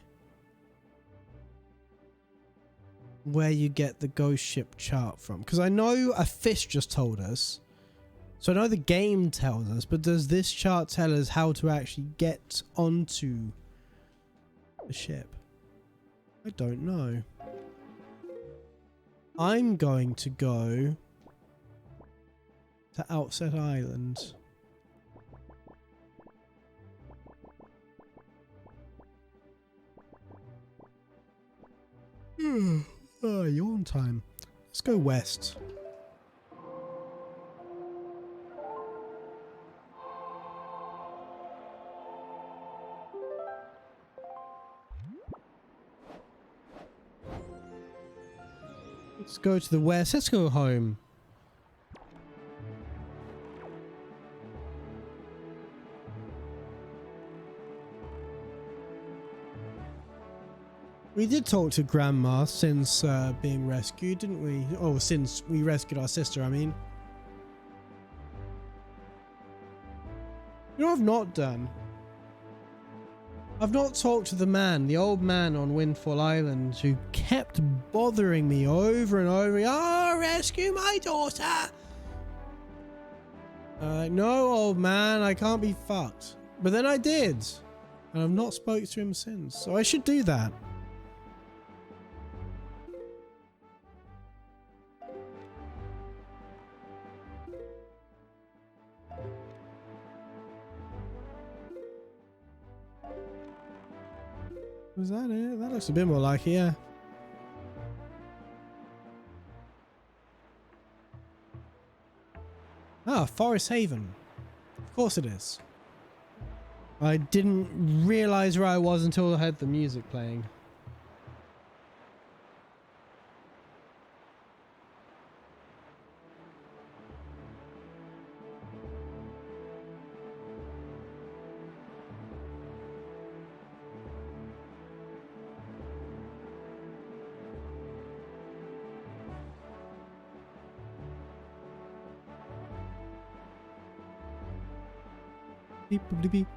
where you get the ghost ship chart from? Because I know a fish just told us. So I know the game tells us, but does this chart tell us how to actually get onto the ship? I don't know. I'm going to go to Outset Island. Oh, yawn time. Let's go west. Let's go to the west. Let's go home. We did talk to Grandma since being rescued, didn't we? Oh, since we rescued our sister, I mean. You know what I've not done? I've not talked to the man, the old man on Windfall Island, who kept bothering me over and over. Oh, rescue my daughter! No, old man, I can't be fucked. But then I did. And I've not spoke to him since. So I should do that. Was that it? That looks a bit more like it, yeah. Ah, Forest Haven. Of course it is. I didn't realise where I was until I heard the music playing. Beep, boop, beep.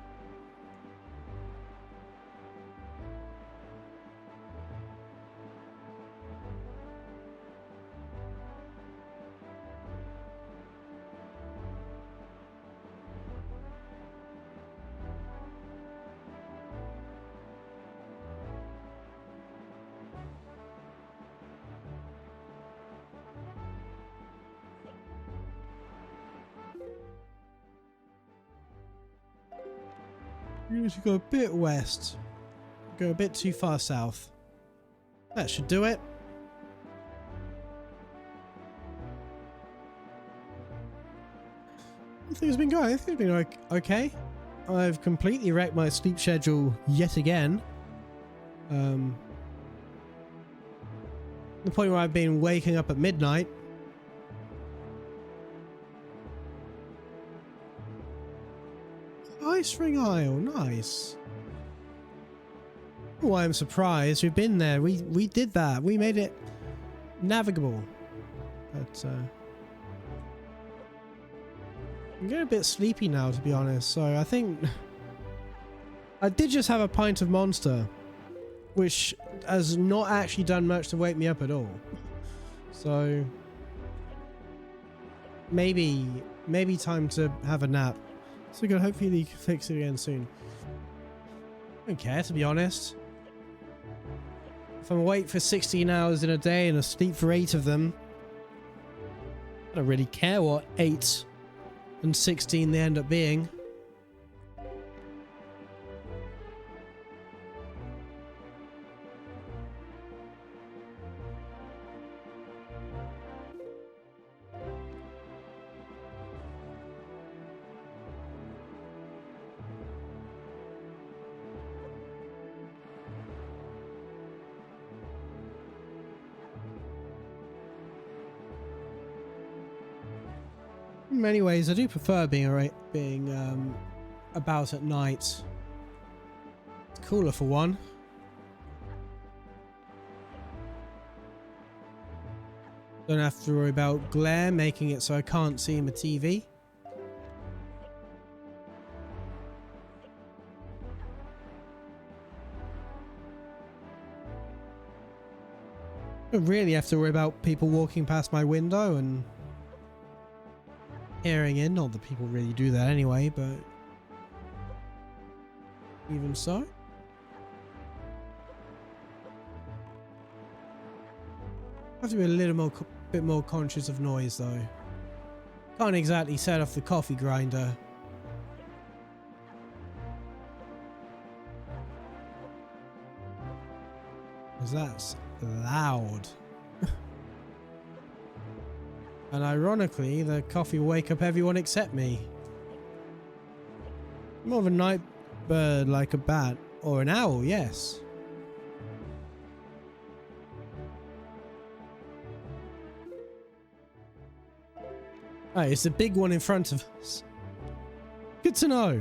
You need to go a bit west. Go a bit too far south. That should do it. I think it's been going. I think it's been okay. I've completely wrecked my sleep schedule yet again. The point where I've been waking up at midnight. Ice Ring Isle, nice. Oh, I'm surprised. We've been there. We did that. We made it navigable. But I'm getting a bit sleepy now, to be honest. So I think I did just have a pint of Monster, which has not actually done much to wake me up at all. So maybe time to have a nap. So we're gonna hopefully fix it again soon. I don't care, to be honest. If I'm awake for 16 hours in a day and asleep for 8 of them, I don't really care what 8 and 16 they end up being. In many ways, I do prefer being about at night. It's cooler for one. Don't have to worry about glare making it so I can't see my TV. Don't really have to worry about people walking past my window and peering in. Not that people really do that anyway, but even so. I have to be a little bit more conscious of noise though. Can't exactly set off the coffee grinder. Because that's loud. And ironically, the coffee will wake up everyone except me. More of a night bird like a bat. Or an owl, yes. Hey, it's the big one in front of us. Good to know.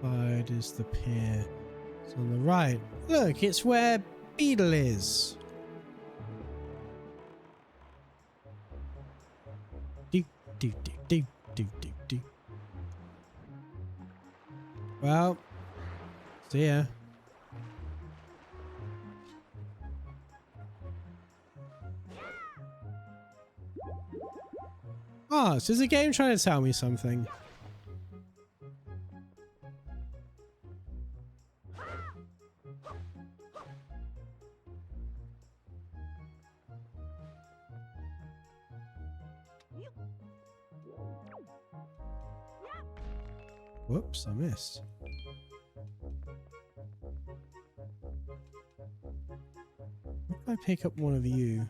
Side is the pier. It's on the right. Look, it's where Beetle is. Do do do do do do do. Well, see ya. Ah, so is the game trying to tell me something? Whoops, I missed. What if I pick up one of you?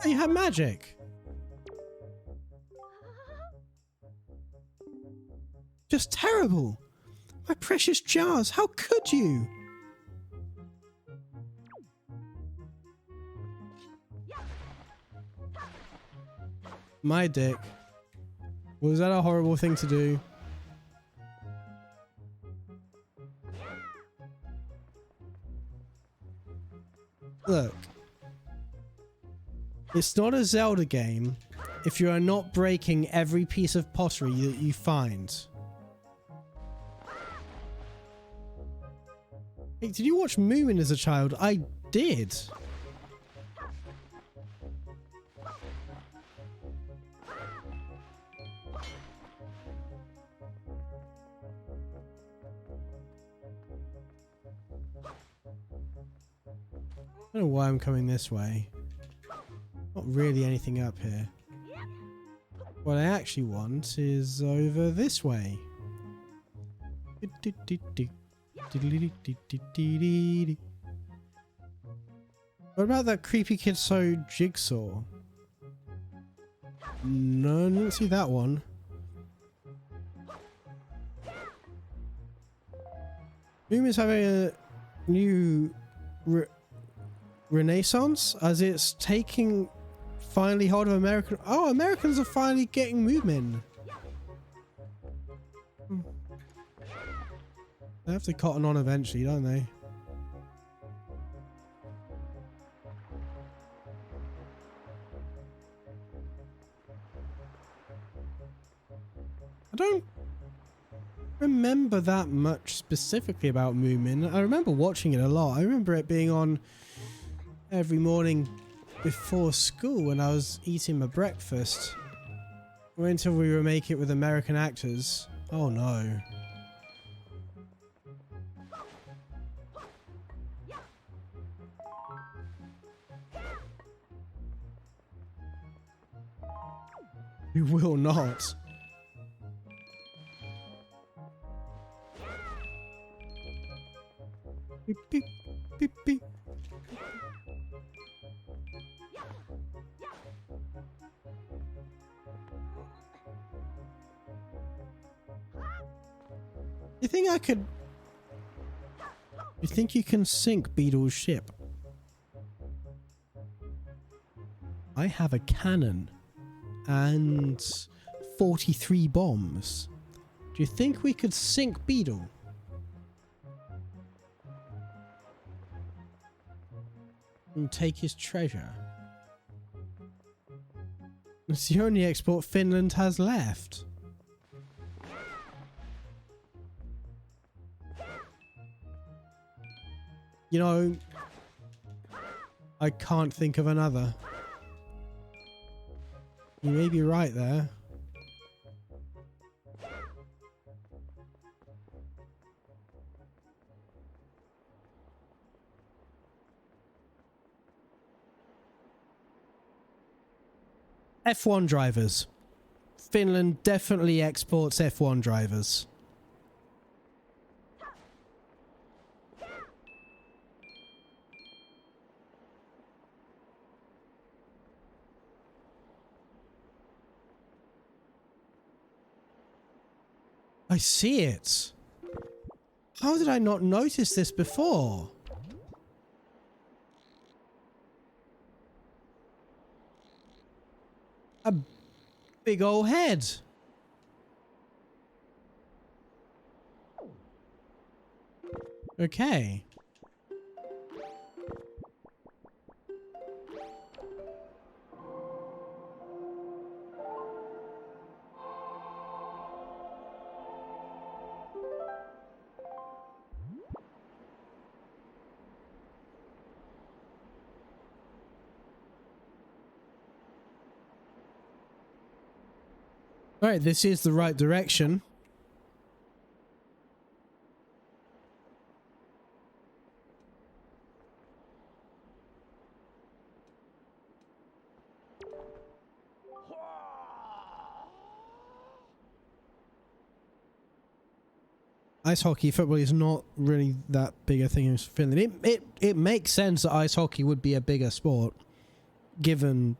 Oh, you have magic! Just terrible! My precious jars, how could you? My dick. Was that a horrible thing to do? Look. It's not a Zelda game if you are not breaking every piece of pottery that you find. Hey, did you watch Moomin as a child? I did. I don't know why I'm coming this way. Not really anything up here. What I actually want is over this way. What about that creepy kid so jigsaw? No, I didn't see that one. Boom is having a new renaissance as it's taking finally hold of American. Oh, Americans are finally getting movement. They have to cotton on eventually, don't they? I don't remember that much specifically about Moomin. I remember watching it a lot. I remember it being on every morning before school when I was eating my breakfast. Wait until we remake it with American actors. Oh no. You will not. Beep, beep, beep, beep. You think I could... You think you can sink Beetle's ship? I have a cannon and 43 bombs. Do you think we could sink Beetle? And take his treasure? It's the only export Finland has left. You know, I can't think of another. You may be right there. F1 drivers. Finland definitely exports F1 drivers. I see it. How did I not notice this before? A big old head. Okay. Alright, this is the right direction. Ice hockey, football is not really that big a thing in Finland. It makes sense that ice hockey would be a bigger sport, given,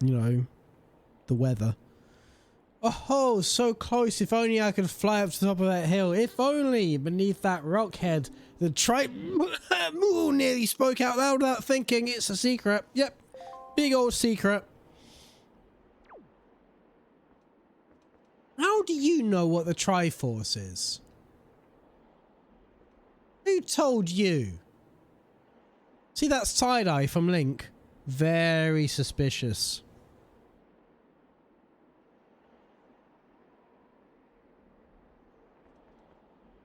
you know, the weather. Oh, so close. If only I could fly up to the top of that hill. If only beneath that rock head. The nearly spoke out loud without thinking. It's a secret. Yep. Big old secret. How do you know what the TRIFORCE is? Who told you? See that side-eye from Link? Very suspicious.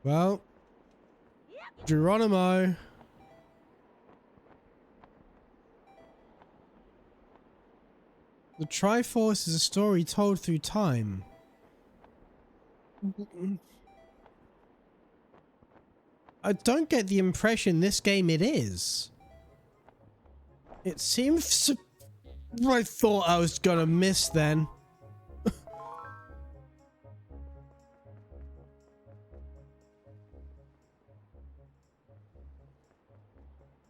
Well, Geronimo. The TRIFORCE is a story told through time. I don't get the impression this game it is. It seems... I thought I was gonna miss then.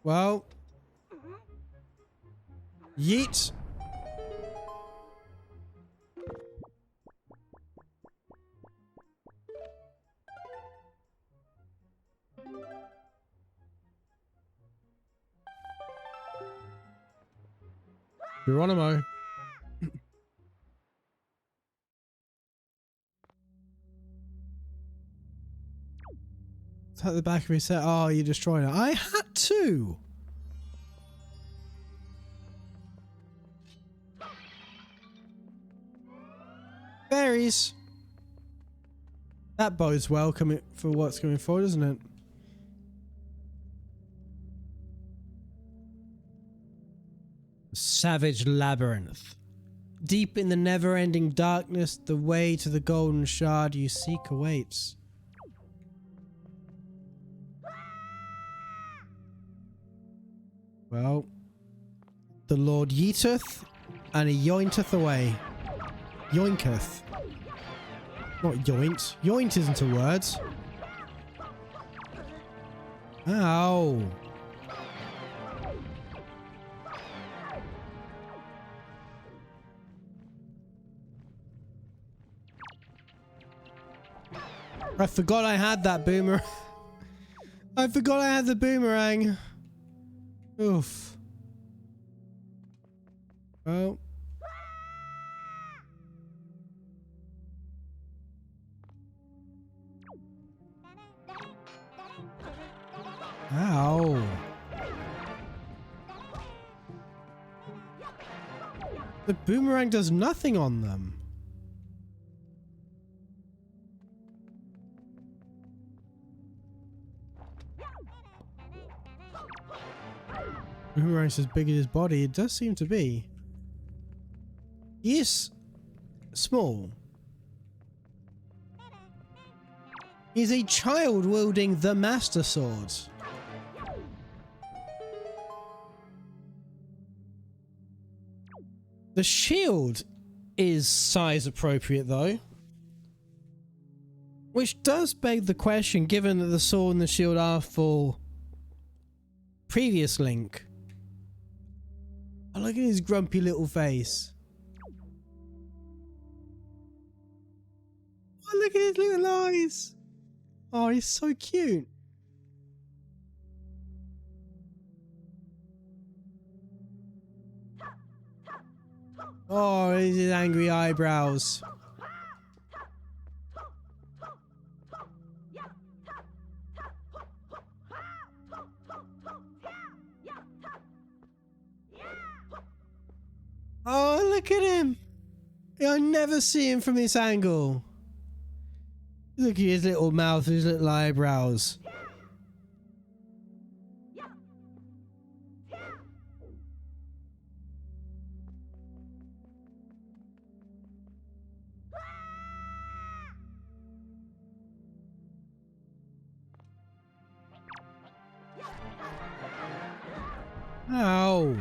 Well, yeet. Geronimo. It's at the back of his head. Oh, you destroyed it. I had to. Berries. That bodes well coming for what's coming forward, doesn't it? Savage Labyrinth. Deep in the never-ending darkness, the way to the golden shard you seek awaits. Well, the Lord yeeteth, and he yointeth away. Yoinketh. Not yoint. Yoint isn't a word. Ow. I forgot I had that boomerang. I forgot I had the boomerang. Oof. Well. Ow. The boomerang does nothing on them. Boomerang's as big as his body. It does seem to be. He is small. He's a child wielding the Master Sword. The shield is size appropriate though. Which does beg the question, given that the sword and the shield are for previous Link. Oh, look at his grumpy little face. Oh, look at his little eyes. Oh, he's so cute. Oh, his angry eyebrows. Oh, look at him. I never see him from this angle. Look at his little mouth, his little eyebrows. Ow.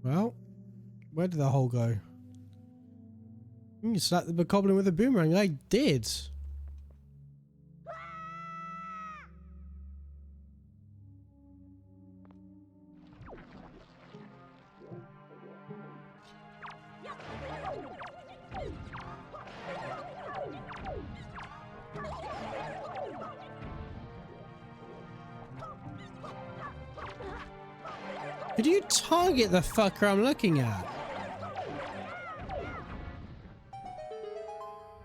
Well, where did the hole go? You slapped the bokoblin with a boomerang. I did. Could you target the fucker I'm looking at?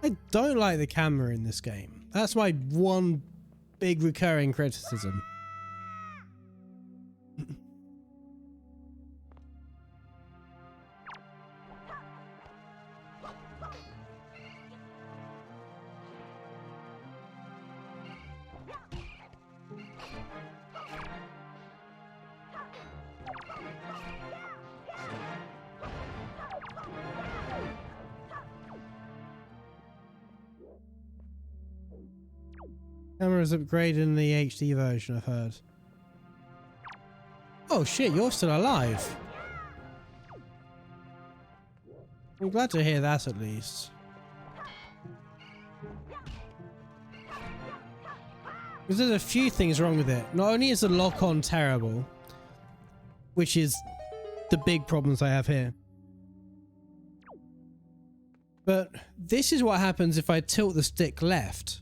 I don't like the camera in this game. That's my one big recurring criticism. Camera's upgraded in the HD version, I've heard. Oh shit, you're still alive. I'm glad to hear that at least. Because there's a few things wrong with it. Not only is the lock-on terrible, which is the big problems I have here. But this is what happens if I tilt the stick left.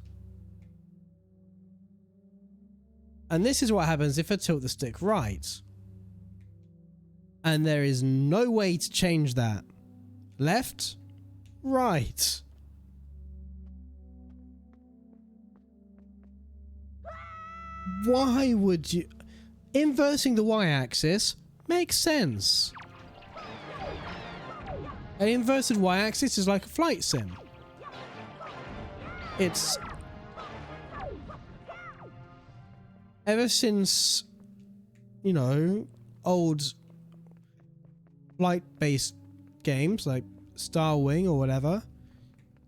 And this is what happens if I tilt the stick right. And there is no way to change that. Left, right. Why would you... Inverting the y-axis makes sense. An inverted y-axis is like a flight sim. It's... Ever since, you know, old flight-based games like Star Wing or whatever,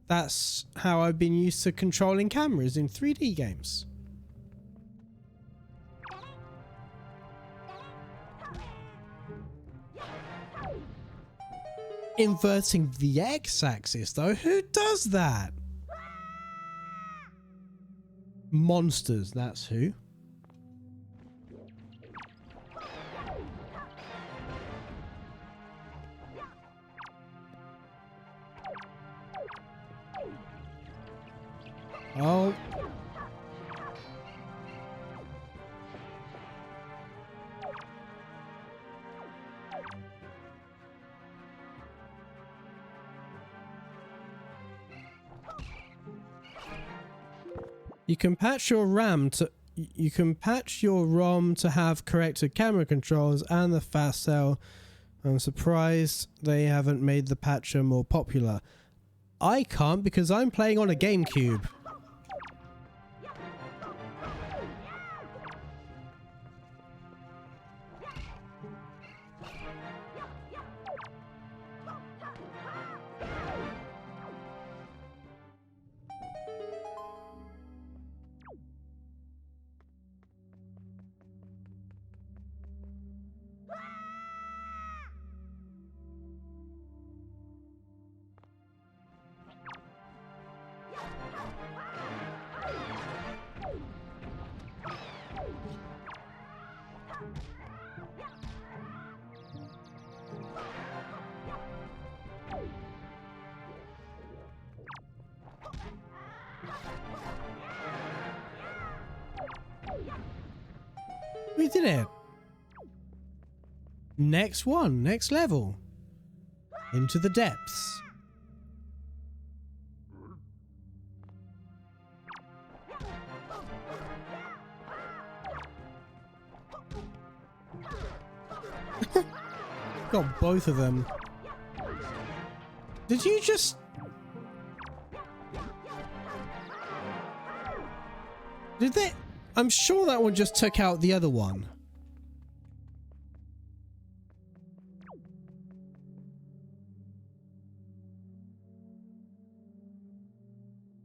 that's how I've been used to controlling cameras in 3D games. Inverting the x-axis, though, who does that? Monsters, that's who. Oh. You can patch your RAM to ROM to have corrected camera controls and the fast cell. I'm surprised they haven't made the patcher more popular. I can't because I'm playing on a GameCube. We did it. Next one, next level. Into the depths. Got both of them. Did you just... Did they... I'm sure that one just took out the other one.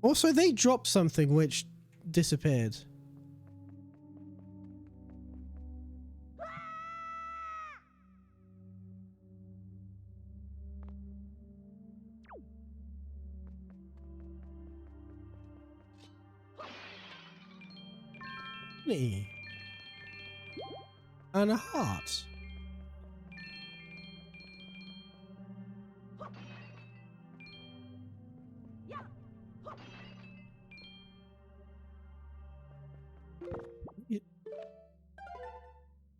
Also, they dropped something which disappeared. And a heart.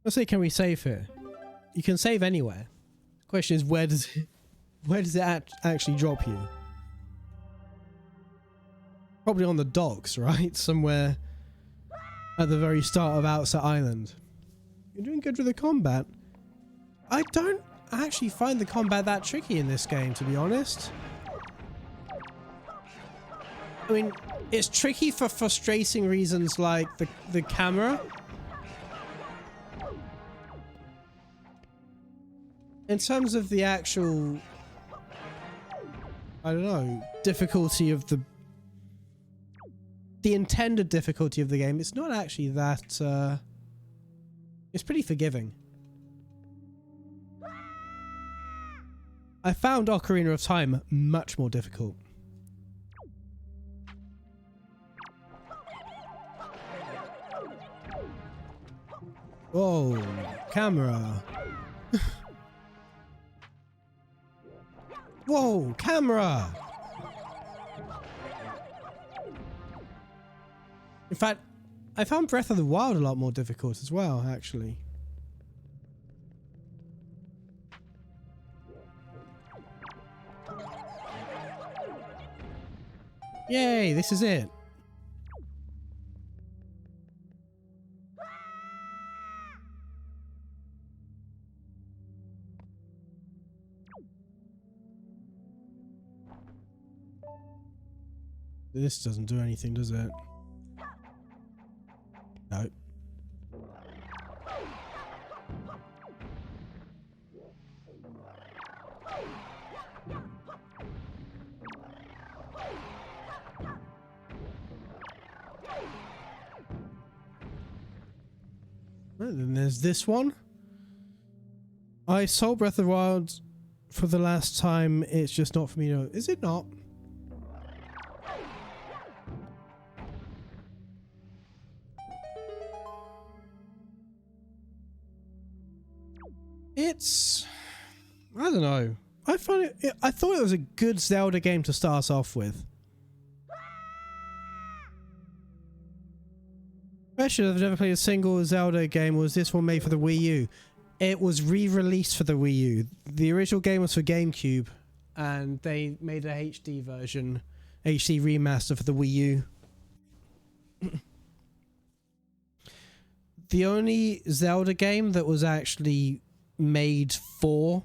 Let's say, can we save here? You can save anywhere. The question is, where does it actually drop you? Probably on the docks, right? Somewhere at the very start of Outset Island. You're doing good with the combat. I don't actually find the combat that tricky in this game, to be honest. I mean, it's tricky for frustrating reasons like the camera. In terms of the actual, I don't know, difficulty of the intended difficulty of the game, it's not actually that, it's pretty forgiving. I found Ocarina of Time much more difficult. Whoa, camera. Whoa, camera! In fact, I found Breath of the Wild a lot more difficult as well, actually. Yay, this is it. This doesn't do anything, does it? No. And then there's this one. I sold Breath of the Wild for the last time. It's just not for me to... Is it not? It's... I don't know. I find it... I thought it was a good Zelda game to start off with. Especially if I've never played a single Zelda game. Was this one made for the Wii U? It was re-released for the Wii U. The original game was for GameCube, and they made a HD version, HD remaster for the Wii U. The only Zelda game that was actually made for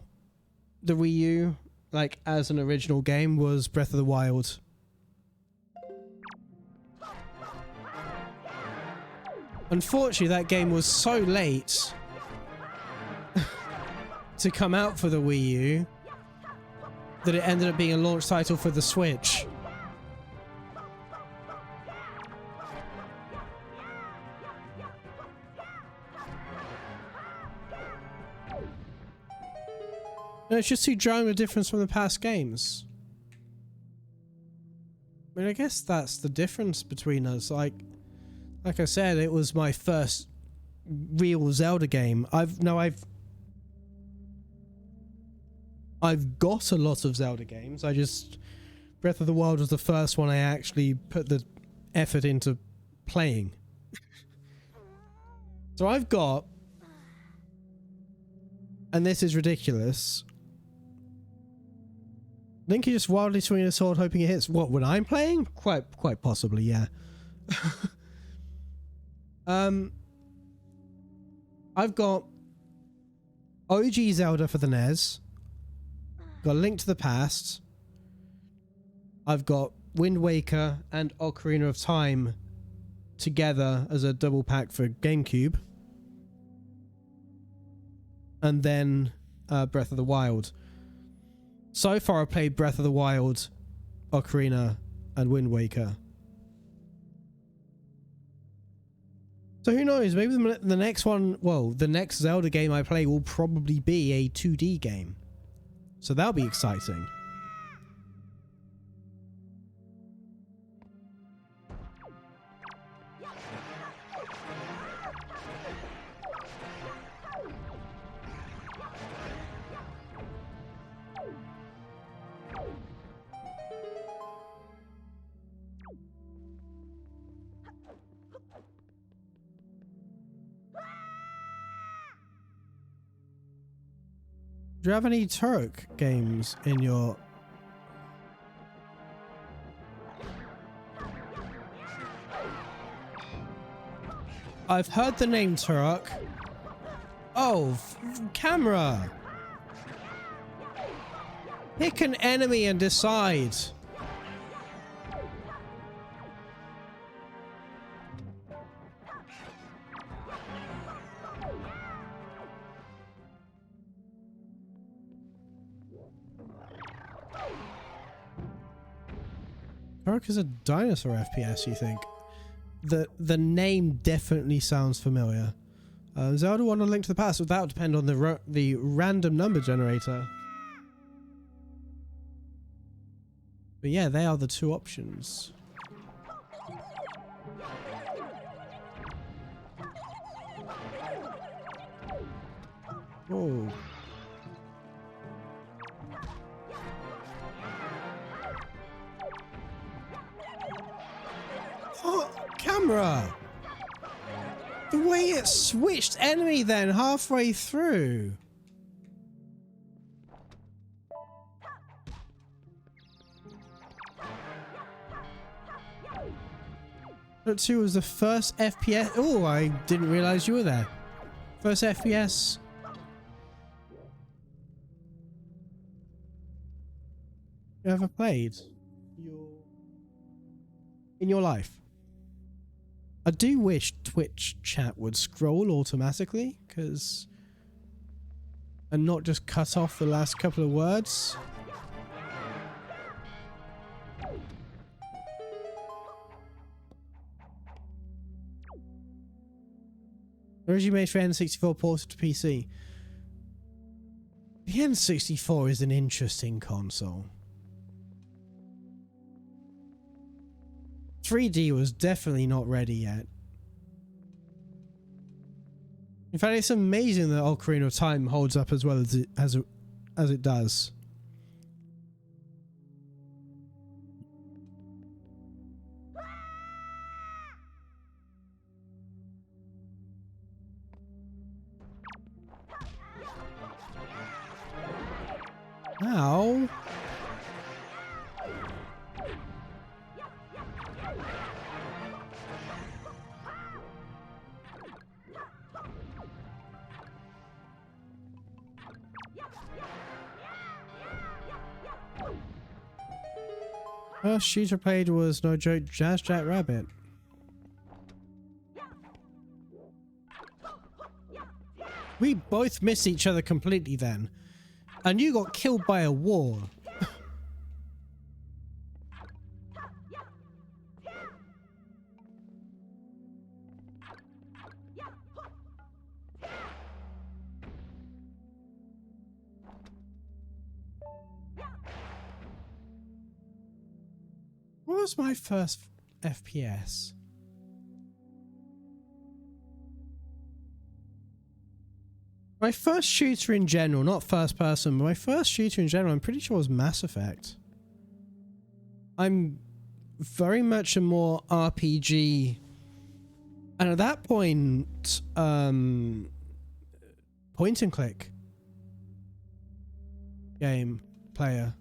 the Wii U, like as an original game, was Breath of the Wild. Unfortunately, that game was so late to come out for the Wii U that it ended up being a launch title for the Switch. And it's just too jarring a difference from the past games. I mean, I guess that's the difference between us. Like I said, it was my first real Zelda game. I've got a lot of Zelda games. Breath of the Wild was the first one I actually put the effort into playing. So I've got, and this is ridiculous, Link is just wildly swinging a sword hoping it hits. What, when I'm playing? Quite possibly, yeah. I've got OG Zelda for the NES. Got Link to the Past. I've got Wind Waker and Ocarina of Time together as a double pack for GameCube. And then Breath of the Wild. So far I've played Breath of the Wild, Ocarina, and Wind Waker. So who knows, maybe the next one, well, the next Zelda game I play will probably be a 2D game. So that'll be exciting. Do you have any Turok games in your... I've heard the name Turok. Oh, camera! Pick an enemy and decide. Turok is a dinosaur FPS, you think? The name definitely sounds familiar. Zelda 1 or Link to the Past, that would depend on the random number generator. But yeah, they are the two options. Oh. Oh, camera! The way it switched enemy then halfway through. But 2 was the first FPS. Oh, I didn't realize you were there. First FPS. You ever played in your life? I do wish Twitch chat would scroll automatically, because and not just cut off the last couple of words. Originally made for N64 ported to PC. The N64 is an interesting console. 3D was definitely not ready yet. In fact, it's amazing that Ocarina of Time holds up as well as it does. Ow. First shooter played was, no joke, Jazz Jack Rabbit. We both missed each other completely then. And you got killed by a wall. What was my first FPS? My first shooter in general, not first person, but my first shooter in general, I'm pretty sure was Mass Effect. I'm very much a more RPG, and at that point, point and click game player.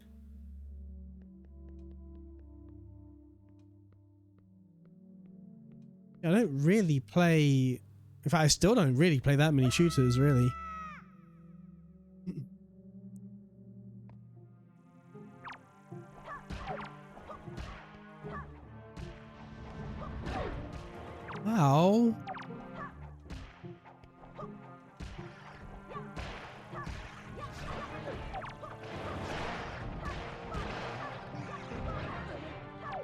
I don't really play. In fact, I still don't really play that many shooters, really. Ow.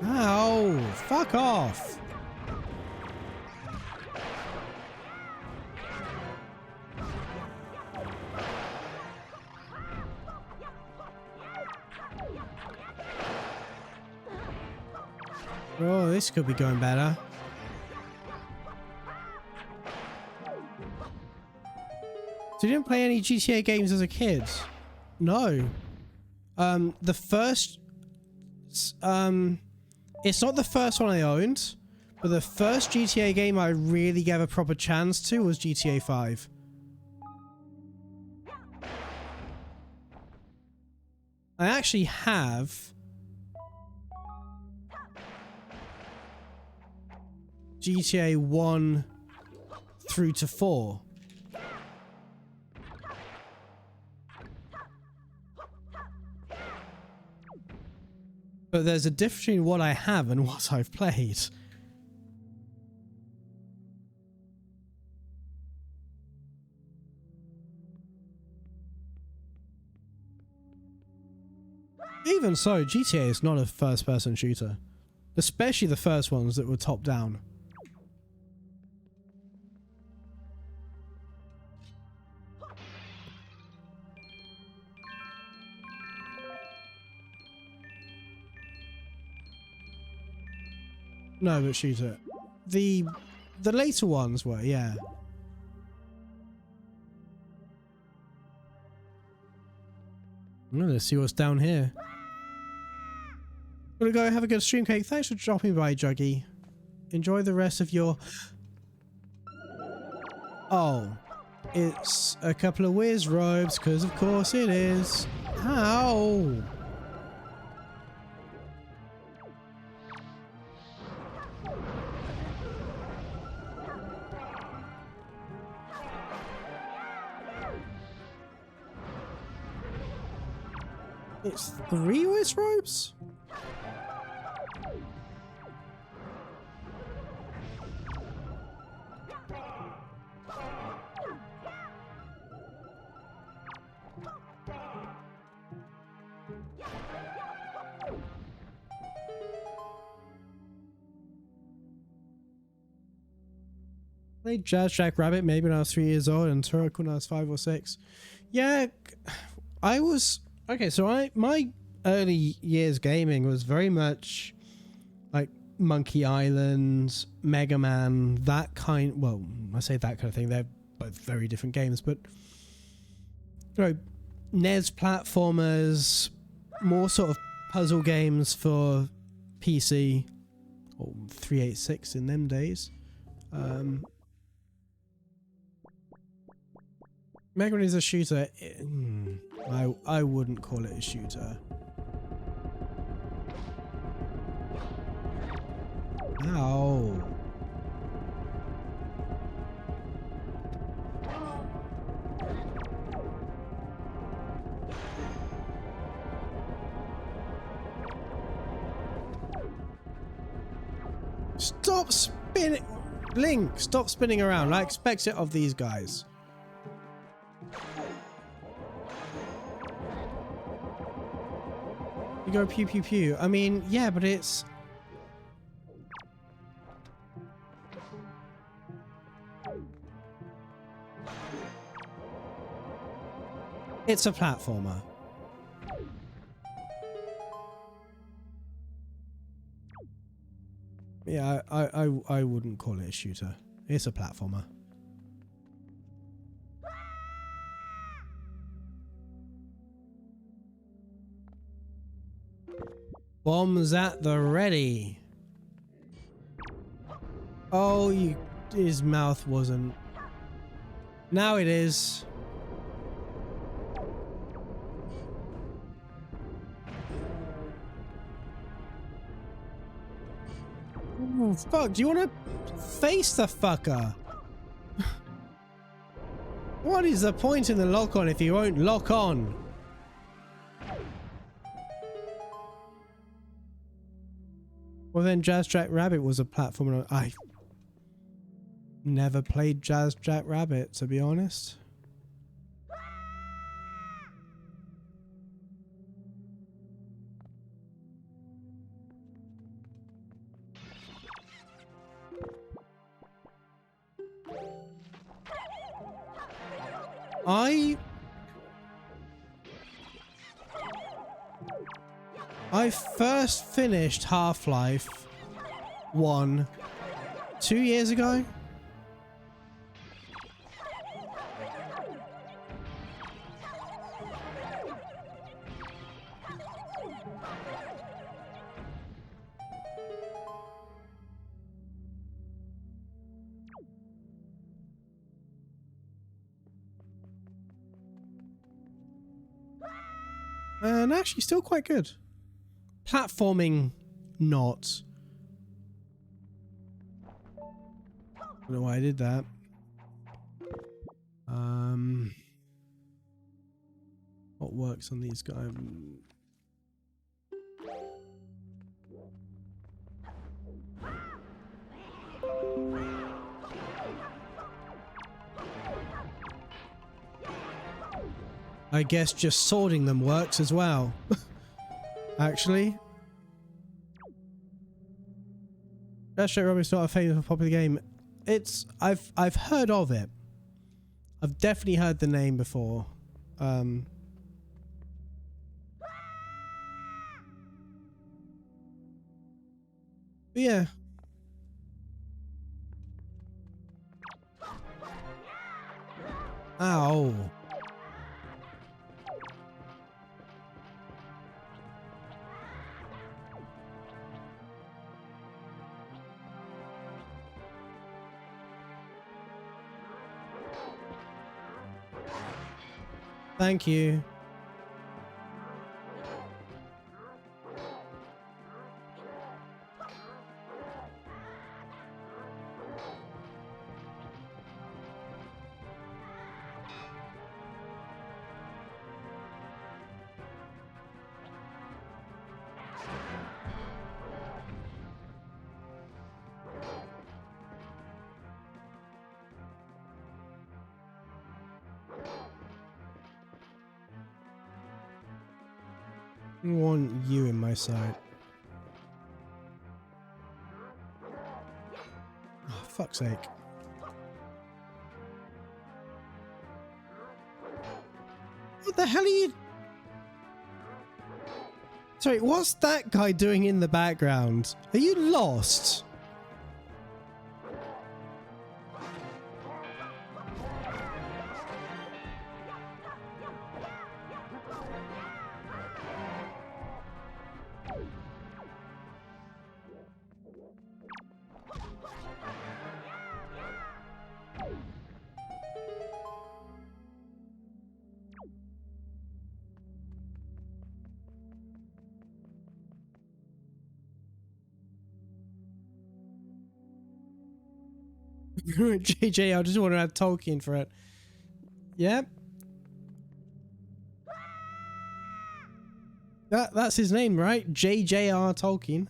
Ow. Fuck off. Oh, this could be going better. So you didn't play any GTA games as a kid? No. The first... it's not the first one I owned, but the first GTA game I really gave a proper chance to was GTA 5. I actually have... GTA 1 through to 4. But there's a difference between what I have and what I've played. Even so, GTA is not a first-person shooter. Especially the first ones that were top-down. No, but shooter. The later ones were, yeah. Let's see what's down here. Gonna go have a good stream cake. Thanks for dropping by, Juggy. Enjoy the rest of your... Oh, it's a couple of whiz robes, because of course it is. Ow! It's 3 whiz robes? Played Jazz Jack Rabbit maybe when I was 3 years old and Turok when I was 5 or 6. Yeah, I was... Okay, so my early years gaming was very much like Monkey Island, Mega Man, that kind... Well, I say that kind of thing. They're both very different games, but... You know, NES platformers, more sort of puzzle games for PC, or 386 in them days. Mega Man is a shooter. I wouldn't call it a shooter. Ow. Stop spinning! Link, stop spinning around. I expect it of these guys. You go pew pew pew. I mean, yeah, but it's... It's a platformer. Yeah, I wouldn't call it a shooter. It's a platformer. Bombs at the ready. Oh, his mouth wasn't. Now it is. Oh, fuck, do you want to face the fucker? What is the point in the lock-on if you won't lock on? Well then Jazz Jack Rabbit was a platformer. I never played Jazz Jack Rabbit, to be honest. I first finished Half-Life 1 2 years ago. And actually still quite good. Platforming, not. I don't know why I did that. What works on these guys? I guess just swording them works as well. Actually. Jazz Jack Rabbit's not a famous popular game. I've heard of it. I've definitely heard the name before. But yeah. Ow. Thank you. I want you in my sight. Oh, fuck's sake. What the hell are you... Sorry, what's that guy doing in the background? Are you lost? JJ, I just want to add Tolkien for it. Yep. That's his name, right? J.J.R. Tolkien.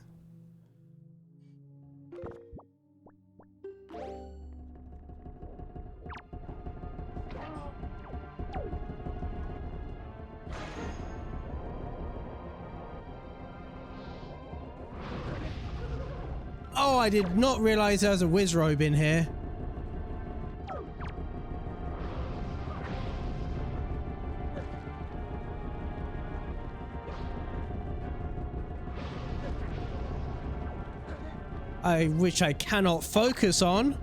Oh, I did not realize there was a whiz robe in here. Which I cannot focus on.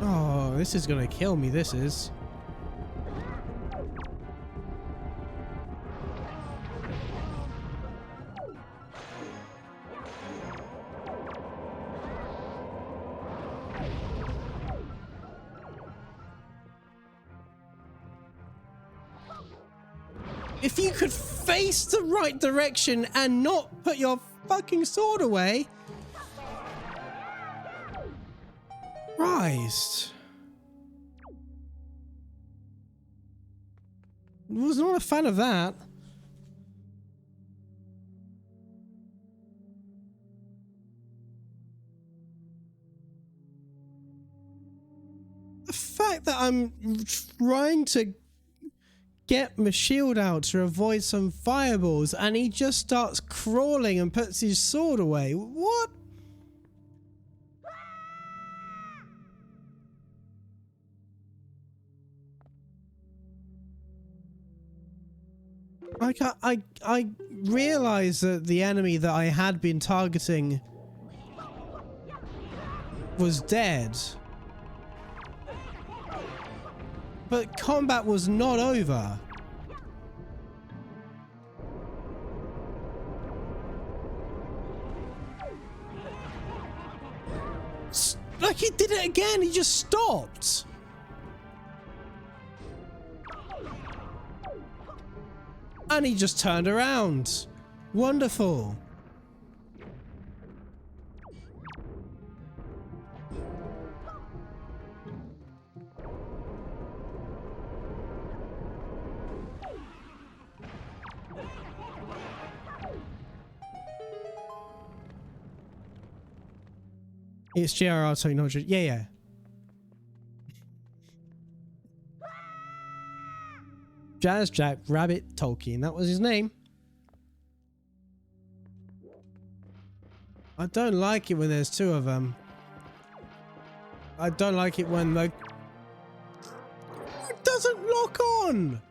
Oh, this is gonna kill me, this is. If you could face the right direction and not put your fucking sword away. Christ. Was not a fan of that. The fact that I'm trying to get my shield out to avoid some fireballs and he just starts crawling and puts his sword away. What? Like I realized that the enemy that I had been targeting was dead. But combat was not over. Like he did it again, he just stopped. And he just turned around. Wonderful. It's JRR technology. Yeah. Jazz Jack Rabbit Tolkien. That was his name. I don't like it when there's two of them. I don't like it when it doesn't lock on.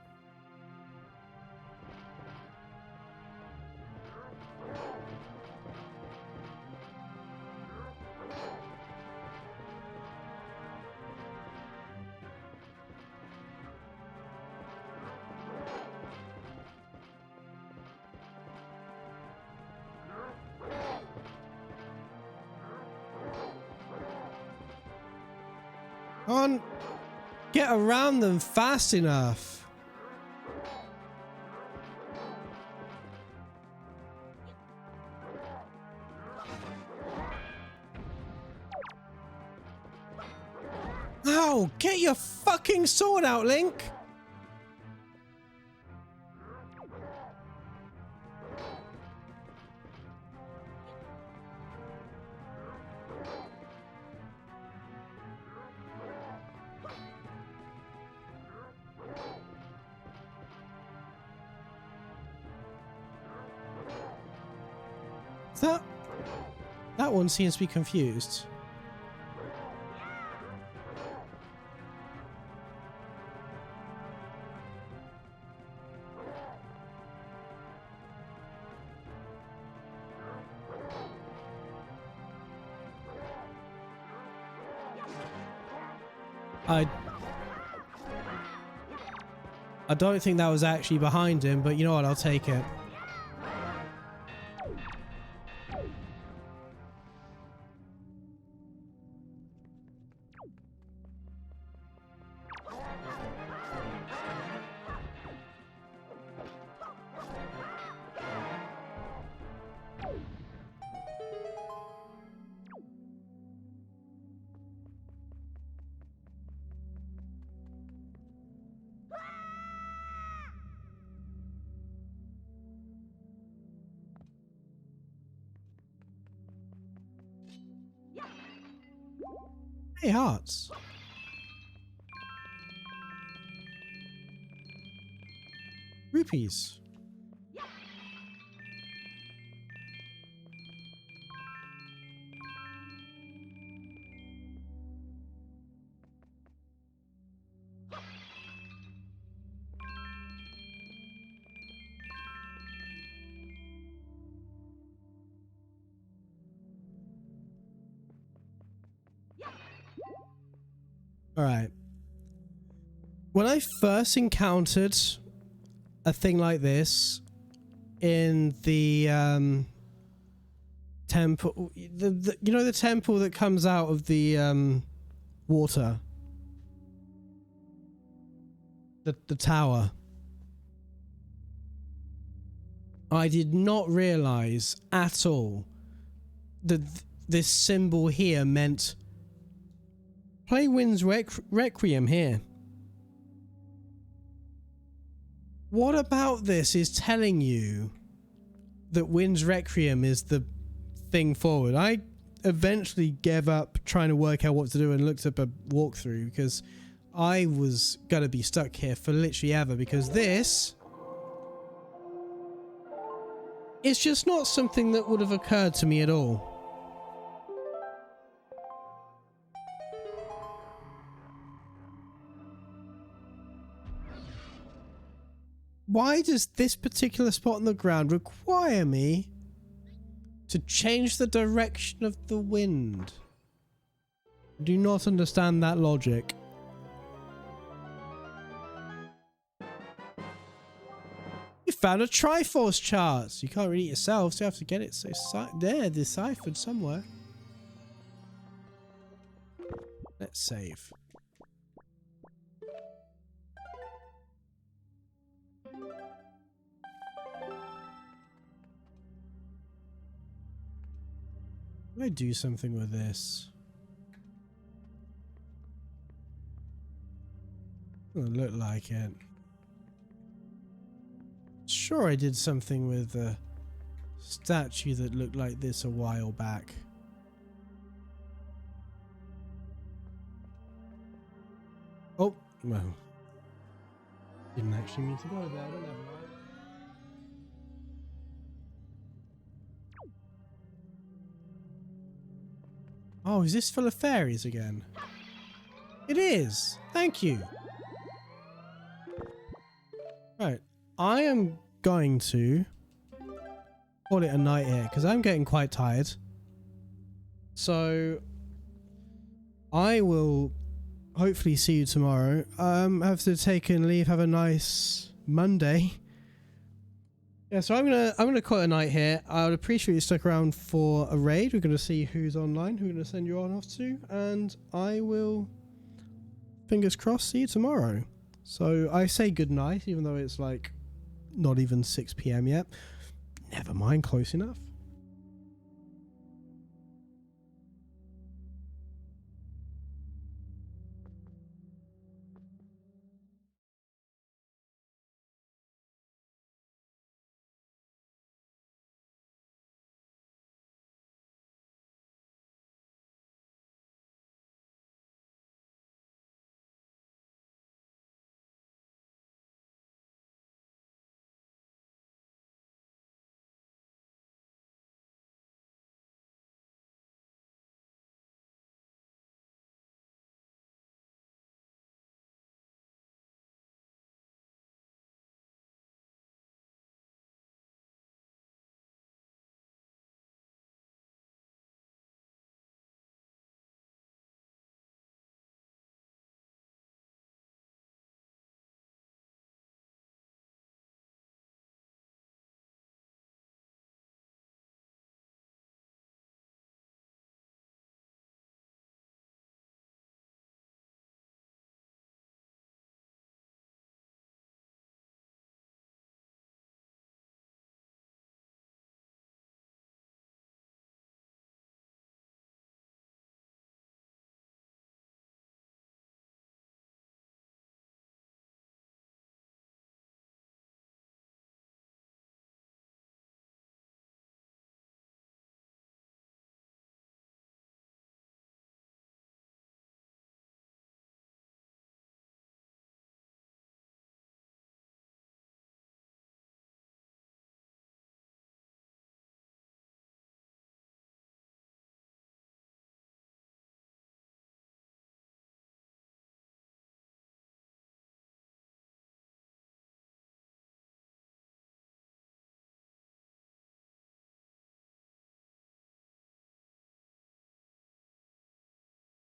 On. get around them fast enough. Ow, get your fucking sword out, Link. That one seems to be confused. I don't think that was actually behind him, but you know what, I'll take it. Hey, hearts. Rupees. All right. When I first encountered a thing like this in the temple, the you know, the temple that comes out of the water, the tower, I did not realize at all that this symbol here meant play Wind's Requiem here. What about this is telling you that Wind's Requiem is the thing forward? I eventually gave up trying to work out what to do and looked up a walkthrough because I was gonna be stuck here for literally ever, because this is just not something that would have occurred to me at all. Why does this particular spot on the ground require me to change the direction of the wind? I do not understand that logic. You found a TRIFORCE chart. You can't read it yourself, so you have to get it. So there, deciphered somewhere. Let's save. Can I do something with this? Doesn't look like it. Sure, I did something with a statue that looked like this a while back. Oh, well. Didn't actually mean to go there, but never mind. Oh, is this full of fairies again? It is! Thank you! Right, I am going to call it a night here, because I'm getting quite tired. So, I will hopefully see you tomorrow. Have to take and leave, have a nice Monday. Yeah, so I'm gonna call it a night here. I would appreciate you stuck around for a raid. We're gonna see who's online, who we're gonna send you on off to, and I will fingers crossed, see you tomorrow. So I say good night, even though it's like not even 6 p.m. yet. Never mind, close enough.